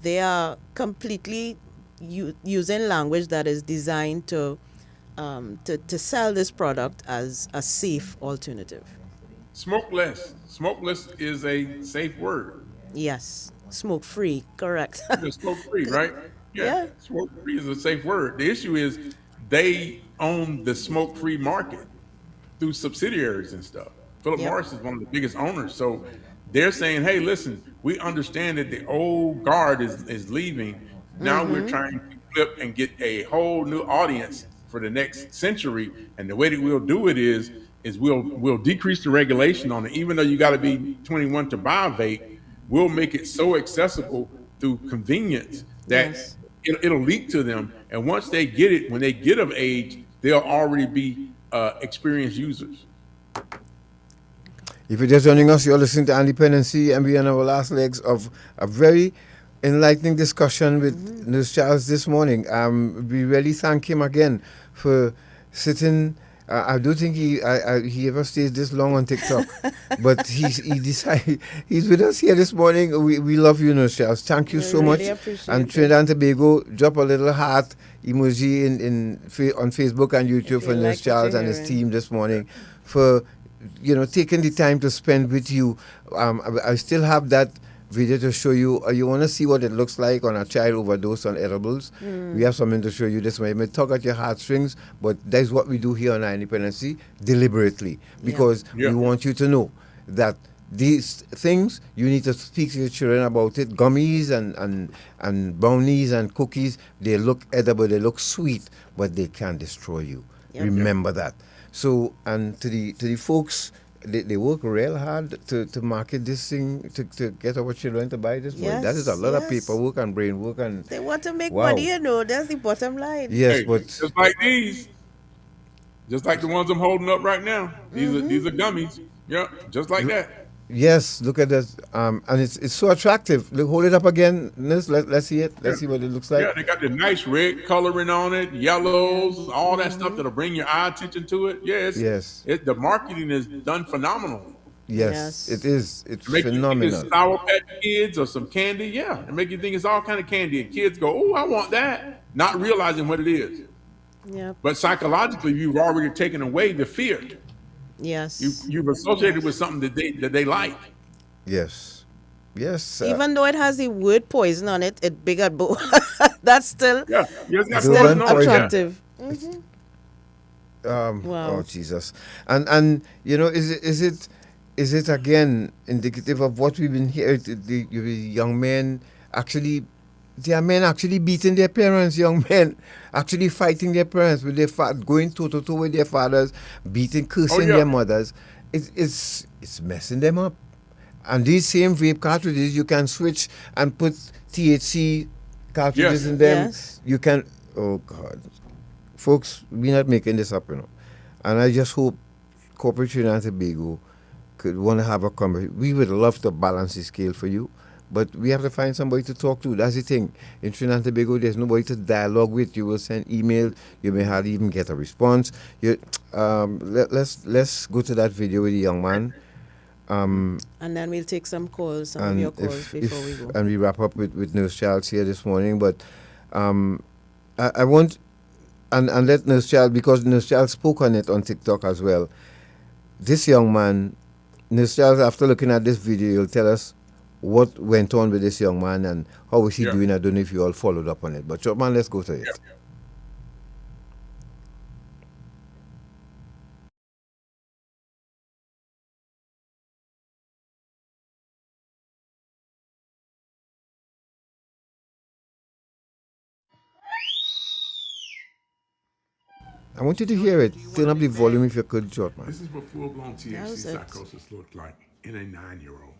S5: They are completely using language that is designed to sell this product as a safe alternative.
S1: Smokeless. Smokeless is a safe word.
S5: Yes, smoke-free, correct.
S1: Smoke-free, right?
S5: Yeah.
S1: Smoke-free is a safe word. The issue is they own the smoke-free market through subsidiaries and stuff. Philip Morris is one of the biggest owners. So they're saying, hey, listen, we understand that the old guard is leaving. Now we're trying to flip and get a whole new audience for the next century. And the way that we'll do it is we'll decrease the regulation on it. Even though you got to be 21 to buy a vape, we'll make it so accessible through convenience that it'll leak to them. And once they get it, when they get of age, they'll already be experienced users.
S4: If you're just joining us, you're listening to Independency, and we're on our last legs of a very enlightening discussion with Nurse Charles this morning. We really thank him again for sitting I don't think he ever stays this long on TikTok, but he decided he's with us here this morning. We love you, Nurse Charles. Thank you
S5: We
S4: so much.
S5: really appreciate
S4: And
S5: it.
S4: Trinidad and Tobago, drop a little heart emoji on Facebook and YouTube
S5: If
S4: for
S5: you
S4: Nurse
S5: like what
S4: Charles
S5: you're
S4: and his
S5: hearing.
S4: team this morning for taking the time to spend with you. I still have that video to show you. You want to see what it looks like on a child overdose on edibles? We have something to show you this way. It may tug at your heartstrings, but that's what we do here on our independency deliberately, because
S1: Yeah.
S4: we want you to know that these things, you need to speak to your children about it. Gummies and brownies and cookies, they look edible, they look sweet, but they can destroy you.
S5: Yep.
S4: Remember that. So, and to the folks, they work real hard to market this thing, to get our children to buy this. Boy, that is a lot of
S5: Yes.
S4: paperwork and brain work. And
S5: They want to make
S4: wow.
S5: money, that's the bottom line.
S4: Yes,
S1: Hey,
S4: but
S1: just like these, just like the ones I'm holding up right now. These are gummies. Yep, just like that.
S4: yes, look at that. And it's so attractive. Look, hold it up again, Nurse. Let's see it. Let's see what it looks like.
S1: Yeah, they got the nice red coloring on it, yellows, all that stuff that'll bring your eye attention to it. Yes,
S4: Yes.
S1: The marketing is done phenomenally.
S4: Yes,
S5: Yes.
S4: it is. It's
S1: To make you think
S4: phenomenal.
S1: it's Sour Patch Kids or some candy, yeah. And make you think it's all kind of candy. And kids go, oh, I want that, not realizing what it is.
S5: Yep.
S1: But psychologically, you've already taken away the fear.
S5: Yes.
S1: You've associated with something that they like.
S4: Yes. Yes.
S5: Even though it has the word poison on it, it bigger bo that's still
S1: Yeah, you just got
S4: Still
S1: to
S4: Urban
S1: know.
S4: poison.
S5: attractive. Wow.
S4: Oh Jesus! And is it again indicative of what we've been hearing? The young men actually, there are men actually beating their parents. Young men actually fighting their parents with their going toe to toe with their fathers, beating, cursing
S1: yeah.
S4: their mothers. It's messing them up. And these same vape cartridges, you can switch and put THC cartridges
S1: Yes.
S4: in them.
S5: Yes.
S4: You can. Oh God. Folks, we're not making this up, And I just hope corporate Trinidad and Tobago could want to have a conversation. We would love to balance the scale for you, but we have to find somebody to talk to. That's the thing. In Trinidad and Tobago, there's nobody to dialogue with. You will send email. You may hardly even get a response. Let's go to that video with the young man.
S5: And then we'll take some calls, some of your calls before we go.
S4: And we wrap up with Nurse Charles here this morning. But I want... And let Nurse Charles, because Nurse Charles spoke on it on TikTok as well. This young man, Nurse Charles, after looking at this video, he'll tell us what went on with this young man and how is he doing. I don't know if you all followed up on it. But, short man, let's go to it.
S1: Yeah.
S4: I want you to hear it. Turn up the volume if you could, short man.
S1: This is what full-blown THC
S5: was it.
S1: psychosis looked like in a 9-year-old.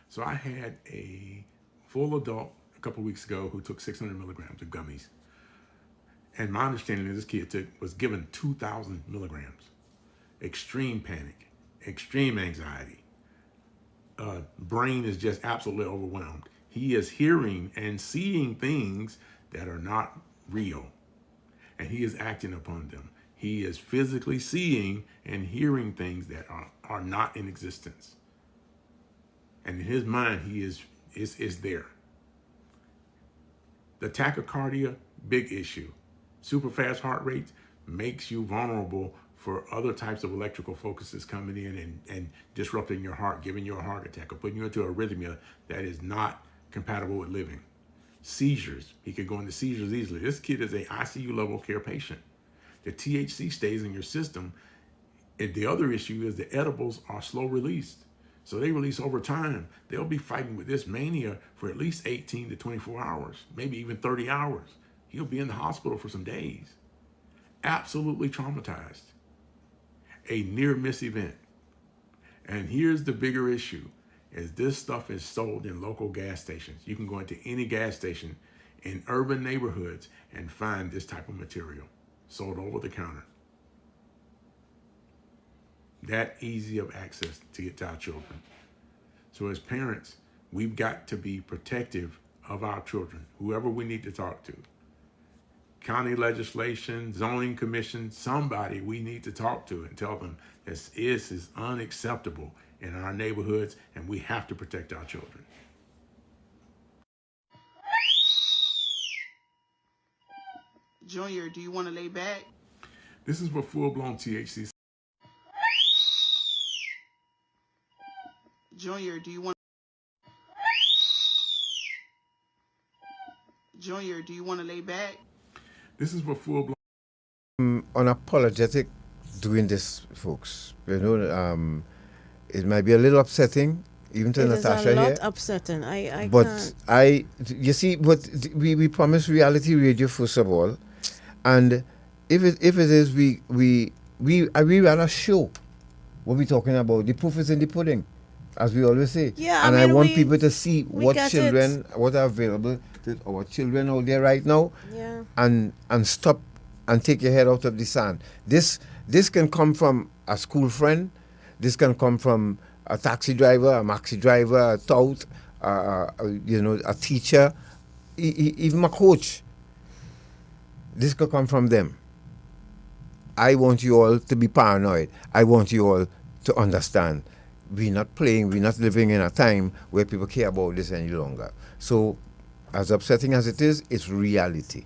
S1: So I had a full adult a couple weeks ago who took 600 milligrams of gummies. And my understanding is this kid was given 2,000 milligrams. Extreme panic, extreme anxiety. Brain is just absolutely overwhelmed. He is hearing and seeing things that are not real, and he is acting upon them. He is physically seeing and hearing things that are not in existence. And in his mind, he is there. The tachycardia, big issue. Super fast heart rates makes you vulnerable for other types of electrical focuses coming in and disrupting your heart, giving you a heart attack, or putting you into arrhythmia that is not compatible with living. Seizures, he could go into seizures easily. This kid is a ICU level care patient. The THC stays in your system. And the other issue is the edibles are slow released. So they release over time. They'll be fighting with this mania for at least 18 to 24 hours, maybe even 30 hours. He'll be in the hospital for some days. Absolutely traumatized. A near miss event. And here's the bigger issue, is this stuff is sold in local gas stations. You can go into any gas station in urban neighborhoods and find this type of material sold over the counter. That easy of access to get to our children. So as parents, we've got to be protective of our children, whoever we need to talk to. county legislation, zoning commission, somebody we need to talk to and tell them this is unacceptable in our neighborhoods, and we have to protect our children.
S10: Junior, do you want to lay back?
S1: This is for full-blown THC.
S10: Junior, do you want to lay back?
S1: This is for full-blown.
S4: Unapologetic doing this, folks. You know, it might be a little upsetting, even to Natasha
S5: here. It is a lot
S4: here.
S5: upsetting. I
S4: but
S5: can't.
S4: You see, but we promised reality radio first of all, and if it is, we rather show what we're talking about. The proof is in the pudding, as we always say.
S5: Yeah,
S4: and I want people to see what children, what are available to our children out there right now.
S5: Yeah.
S4: And stop and take your head out of the sand. This can come from a school friend. This can come from a taxi driver, a maxi driver, a tout, a teacher, even a coach. This could come from them. I want you all to be paranoid. I want you all to understand. We're not playing. We're not living in a time where people care about this any longer. So, as upsetting as it is, it's reality.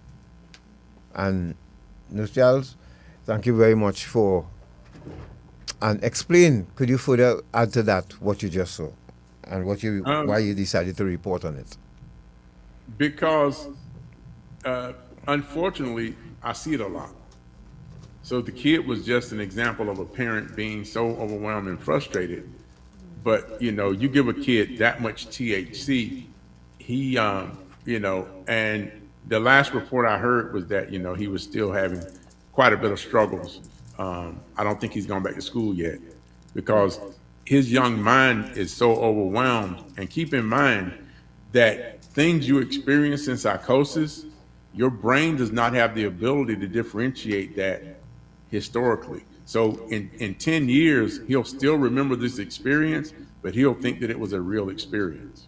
S4: And Ms. Charles, thank you very much for, and explain, could you further add to that what you just saw and why you decided to report on it?
S1: Because unfortunately, I see it a lot. So the kid was just an example of a parent being so overwhelmed and frustrated. But, you give a kid that much THC, he, and the last report I heard was that, he was still having quite a bit of struggles. I don't think he's gone back to school yet because his young mind is so overwhelmed. And keep in mind that things you experience in psychosis, your brain does not have the ability to differentiate that historically. So in 10 years, he'll still remember this experience, but he'll think that it was a real experience.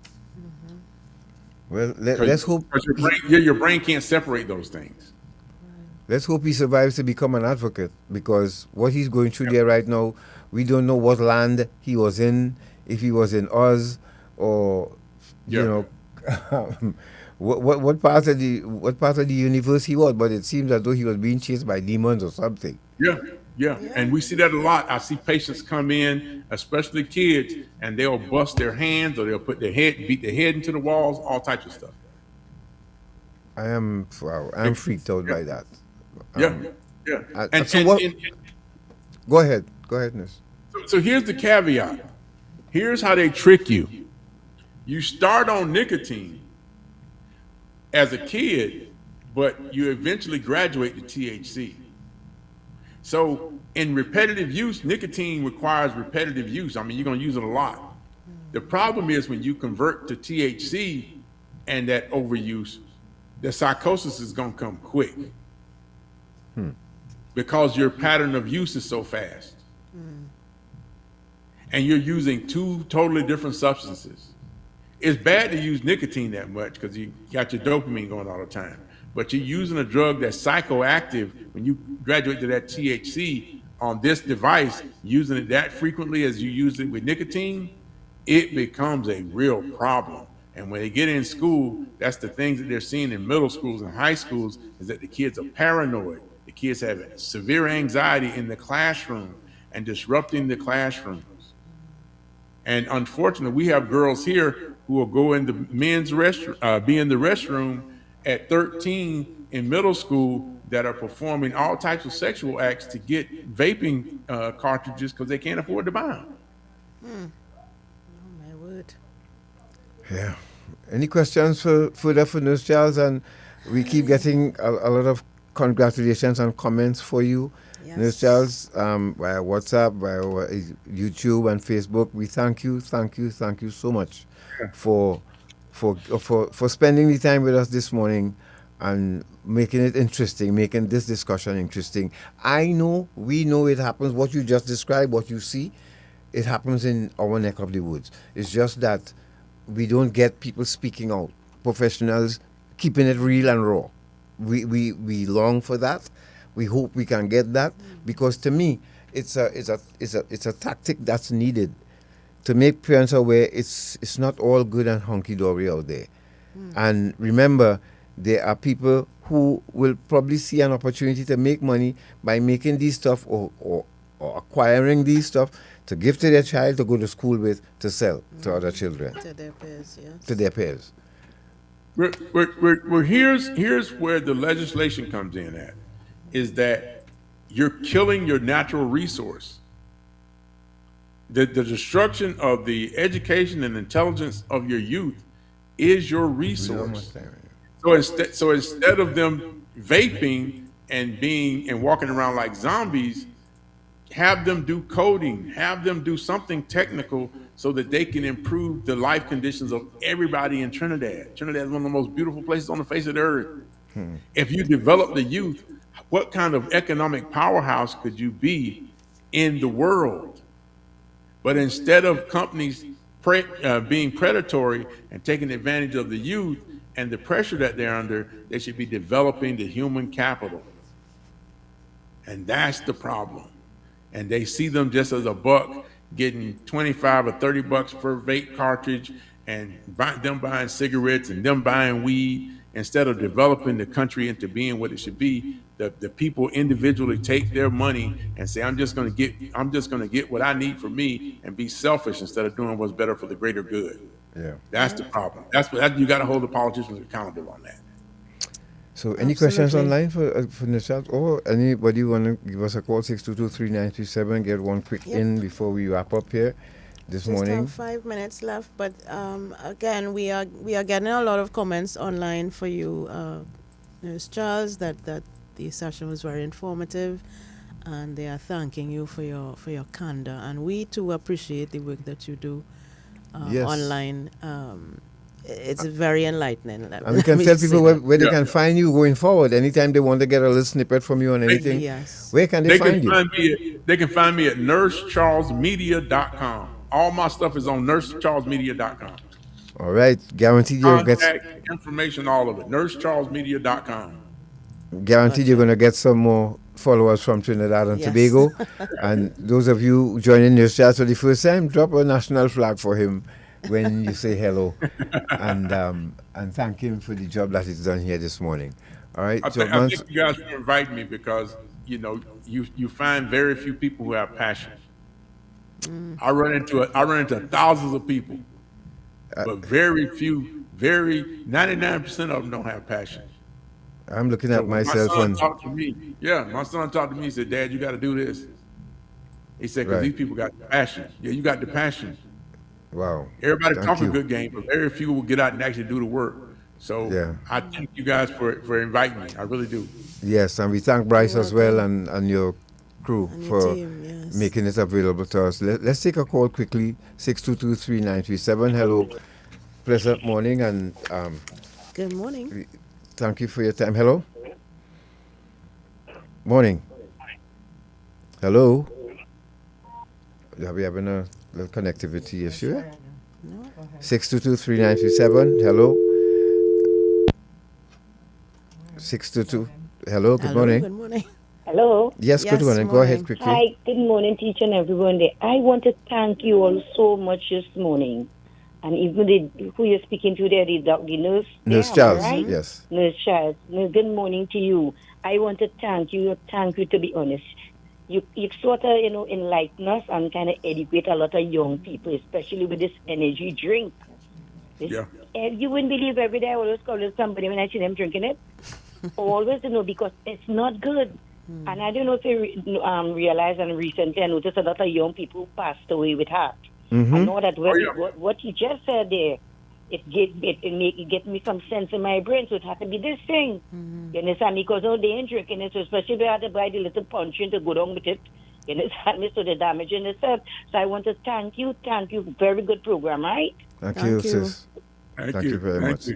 S4: Well, let's hope.
S1: Your brain can't separate those things.
S4: Let's hope he survives to become an advocate, because what he's going through there right now, we don't know what land he was in, if he was in Oz or, what part of the universe he was. But it seems as though he was being chased by demons or something.
S1: Yeah. And we see that a lot. I see patients come in, especially kids, and they'll bust their hands or they'll beat their head into the walls, all types of stuff.
S4: I'm freaked out by that.
S1: Yeah.
S4: Go ahead, Nis.
S1: So here's the caveat. Here's how they trick you. You start on nicotine as a kid, but you eventually graduate to THC. So in repetitive use, nicotine requires repetitive use. I mean, you're going to use it a lot. The problem is when you convert to THC and that overuse, the psychosis is going to come quick because your pattern of use is so fast. And you're using two totally different substances. It's bad to use nicotine that much because you got your dopamine going all the time. But you're using a drug that's psychoactive. When you graduate to that THC on this device, using it that frequently as you use it with nicotine, it becomes a real problem. And when they get in school, that's the things that they're seeing in middle schools and high schools, is that the kids are paranoid. The kids have severe anxiety in the classroom and disrupting the classrooms. And unfortunately, we have girls here who will go in the men's restroom, be in the restroom at 13 in middle school that are performing all types of sexual acts to get vaping cartridges because they can't afford to buy them.
S5: Oh my word.
S4: Yeah. Any questions for Nurse Charles? And we keep getting a lot of congratulations and comments for you, yes. Nurse Charles, via WhatsApp, via YouTube and Facebook. We thank you so much for spending the time with us this morning and making it interesting, making this discussion interesting. We know it happens. What you just described, what you see, it happens in our neck of the woods. It's just that we don't get people speaking out, professionals keeping it real and raw. we long for that. We hope we can get that, because to me, it's a tactic that's needed to make parents aware it's not all good and hunky dory out there. And remember, there are people who will probably see an opportunity to make money by making these stuff or acquiring these stuff to give to their child to go to school with, to sell to other children,
S5: To their peers, yes.
S4: to their peers.
S1: Here's where the legislation comes in at, is that you're killing your natural resource. The destruction of the education and intelligence of your youth is your resource. So instead of them vaping and walking around like zombies, have them do coding, have them do something technical so that they can improve the life conditions of everybody in Trinidad. Trinidad is one of the most beautiful places on the face of the earth. If you develop the youth, what kind of economic powerhouse could you be in the world? But instead of companies being predatory and taking advantage of the youth and the pressure that they're under, they should be developing the human capital. And that's the problem. And they see them just as a buck, getting 25 or 30 bucks per vape cartridge, and them buying cigarettes and them buying weed, instead of developing the country into being what it should be. The people individually take their money and say, I'm just going to get what I need for me, and be selfish instead of doing what's better for the greater good.
S4: Yeah.
S1: That's the problem. You got to hold the politicians accountable on that.
S4: So any questions online for the chat, or anybody want to give us a call? 622-3937. Get one quick in before we wrap up here this morning.
S5: Just have 5 minutes left, but again, we are getting a lot of comments online for you, Nurse Charles, that the session was very informative, and they are thanking you for your candor, and we too appreciate the work that you do online. It's very enlightening.
S4: And we can tell people where they can find you going forward. Anytime they want to get a little snippet from you on anything, where can they find you?
S1: They can find me at nursecharlesmedia.com. All my stuff is on nursecharlesmedia.com.
S4: All right. Guaranteed you'll get
S1: information, all of it. nursecharlesmedia.com.
S4: Guaranteed you're going to get some more followers from Trinidad and Tobago. And those of you joining Nurse Charles for the first time, drop a national flag for him when you say hello, and thank him for the job that he's done here this morning. All right.
S1: I thank you guys for inviting me, because you find very few people who have passion. I run into thousands of people, but very few, 99% of them don't have passion.
S4: I'm looking at myself.
S1: My son talked to me. Yeah, my son talked to me. He said, "Dad, you got to do this." He said, "Because these people got the passion." Yeah, you got the passion.
S4: Wow.
S1: Everybody talks a good game, but very few will get out and actually do the work. So I thank you guys for inviting me. I really do.
S4: Yes, and we thank Bryce as well and your crew for making it available to us. Let's take a call quickly. 622-3937. Hello. Pleasant morning, and
S5: good morning.
S4: Thank you for your time. Hello. Morning. Hello. Are we having a little connectivity issue? 622-3937. Hello. 622. Hello. Good morning.
S5: Good morning.
S11: Hello.
S4: Yes. Good morning. Go ahead quickly.
S11: Hi. Good morning, teacher and everyone there. I want to thank you all so much this morning, and even who you're speaking to there, the nurse.
S4: Nurse Charles.
S11: Right?
S4: Yes.
S11: Nurse Charles. Good morning to you. I want to thank you. To be honest. You sort of, enlighten us and kind of educate a lot of young people, especially with this energy drink. You wouldn't believe every day I always call somebody when I see them drinking it. Always, because it's not good. And I don't know if you realize, and recently I noticed a lot of young people passed away with heart. I know that what you just said there, it get me some sense in my brain, so it has to be this thing. You understand? Because they ain't drinking it, so especially if I had to buy the little punching to go down with it. You understand me? So the damage in itself. So I want to thank you. Very good program, right?
S4: Thank you, sis.
S1: Thank
S4: you very much.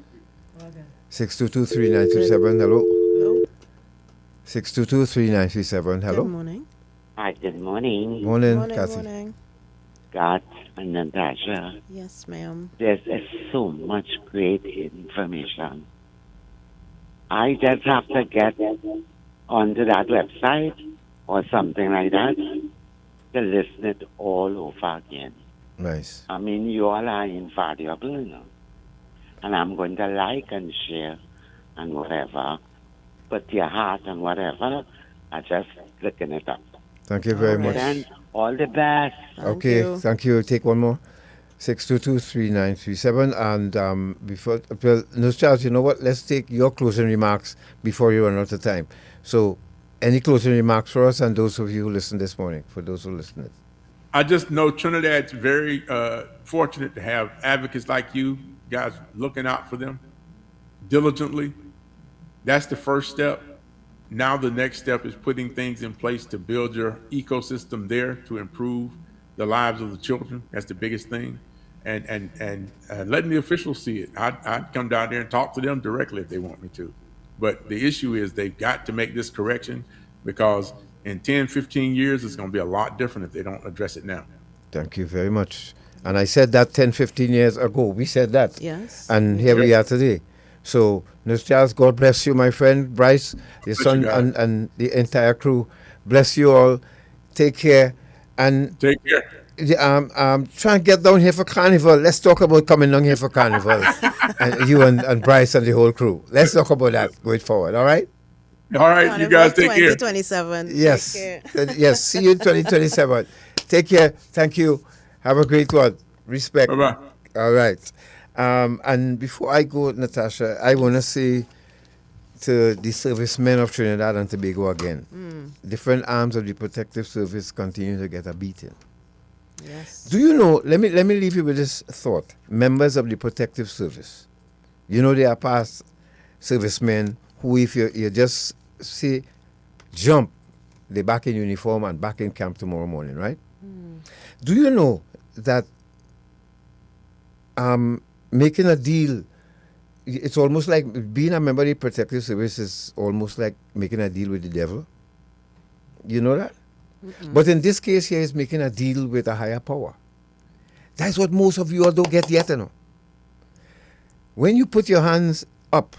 S4: 622-3937. Hello. 622-3937. Hello.
S5: Good morning.
S12: Hi, good morning.
S4: Morning, Kathy.
S5: Morning.
S12: Scott and Natasha.
S5: Yes, ma'am.
S12: There's so much great information. I just have to get onto that website or something like that to listen it all over again.
S4: Nice.
S12: I mean, you all are invaluable, you know. And I'm going to like and share and whatever. But your heart and whatever, I just looking it up.
S4: Thank you very much.
S12: And all the best.
S4: Thank you. Take one more. 622-3937. And before, well, no, Charles, you know what? Let's take your closing remarks before you run out of time. So, any closing remarks for us and those of you who listen this morning, for those who listen?
S1: I just know Trinidad's very fortunate to have advocates like you guys looking out for them diligently. That's the first step. Now the next step is putting things in place to build your ecosystem there to improve the lives of the children. That's the biggest thing. And letting the officials see it. I'd come down there and talk to them directly if they want me to. But the issue is they've got to make this correction, because in 10, 15 years, it's going to be a lot different if they don't address it now.
S4: Thank you very much. And I said that 10, 15 years ago. We said that.
S5: Yes.
S4: And here we are today. So, Ms. Charles, God bless you, my friend. Bryce, your son, and the entire crew. Bless you all. Take care. And
S1: take care.
S4: Try and get down here for Carnival. Let's talk about coming down here for Carnival. And you and Bryce and the whole crew. Let's talk about that going forward, all right?
S1: All right, Carnival, you guys take care.
S5: 2027.
S4: Yes. Yes, see you in 2027. Take care. Thank you. Have a great one. Respect.
S1: Bye-bye.
S4: All right. And before I go, Natasha, I want to say to the servicemen of Trinidad and Tobago again, different arms of the protective service continue to get a beating.
S5: Yes.
S4: Do you know, let me leave you with this thought. Members of the protective service, you know, they are past servicemen who, if you just say jump, they're back in uniform and back in camp tomorrow morning, right? Do you know that making a deal, it's almost like being a member of the protective service is almost like making a deal with the devil? You know that? But in this case here, is making a deal with a higher power. That's what most of you all don't get yet, you know. When you put your hands up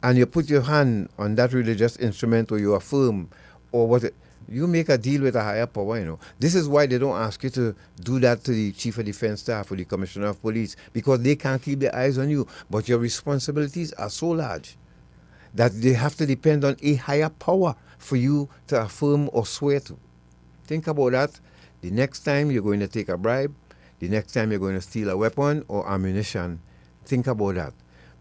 S4: and you put your hand on that religious instrument, or you affirm, or what, you make a deal with a higher power, you know. This is why they don't ask you to do that to the Chief of Defense Staff or the Commissioner of Police, because they can't keep their eyes on you. But your responsibilities are so large that they have to depend on a higher power for you to affirm or swear to. Think about that. The next time you're going to take a bribe, the next time you're going to steal a weapon or ammunition, think about that.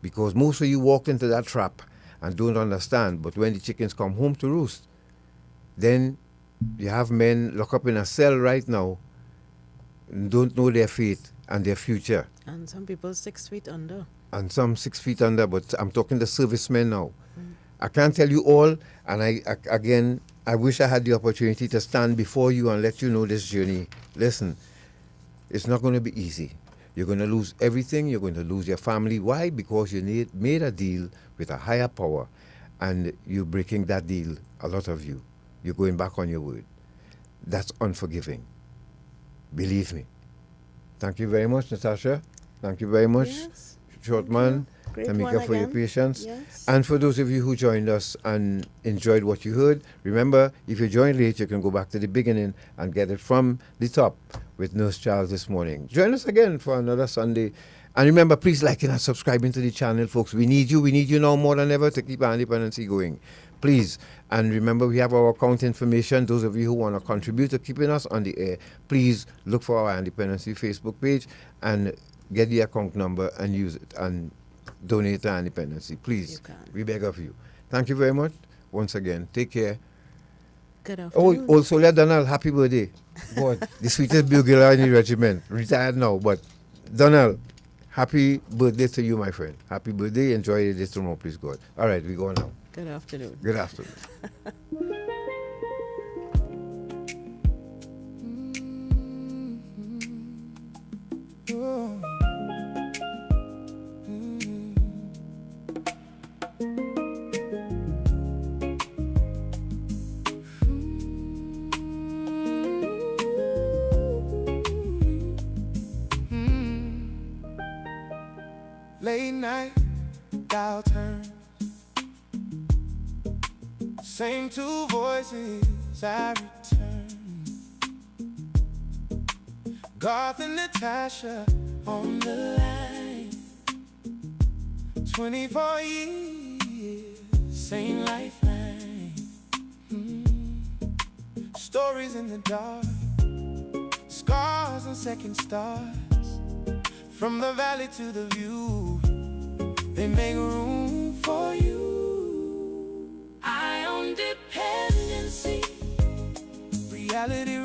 S4: Because most of you walk into that trap and don't understand. But when the chickens come home to roost, then you have men locked up in a cell right now and don't know their fate and their future.
S5: And some people 6 feet under.
S4: And some 6 feet under, but I'm talking the servicemen now. I can't tell you all, and I wish I had the opportunity to stand before you and let you know this journey. Listen, it's not going to be easy. You're going to lose everything. You're going to lose your family. Why? Because you made a deal with a higher power, and you're breaking that deal, a lot of you. You're going back on your word. That's unforgiving. Believe me. Thank you very much, Natasha. Thank you very much, Shortman. Tamika, for your patience.
S5: Yes.
S4: And for those of you who joined us and enjoyed what you heard, remember, if you joined late, you can go back to the beginning and get it from the top with Nurse Charles this morning. Join us again for another Sunday. And remember, please liking and subscribing to the channel, folks. We need you. We need you now more than ever to keep our independency going. Please. And remember, we have our account information. Those of you who want to contribute to keeping us on the air, please look for our Independency Facebook page and get the account number and use it. And donate to Independency, please. We beg of you. Thank you very much. Once again, take care.
S5: Good afternoon.
S4: Oh, also, let Donald, happy birthday. God, the sweetest bugler in the regiment. Retired now, but Donald, happy birthday to you, my friend. Happy birthday. Enjoy this tomorrow, please, God. All right, we go now.
S5: Good afternoon.
S4: Good afternoon.
S13: Late night, dial turns, Same two voices I return. Garth and Natasha on the line. 24 years, same lifeline. Stories in the dark, scars and second stars. From the valley to the view, they make room for you. Eye on dependency, reality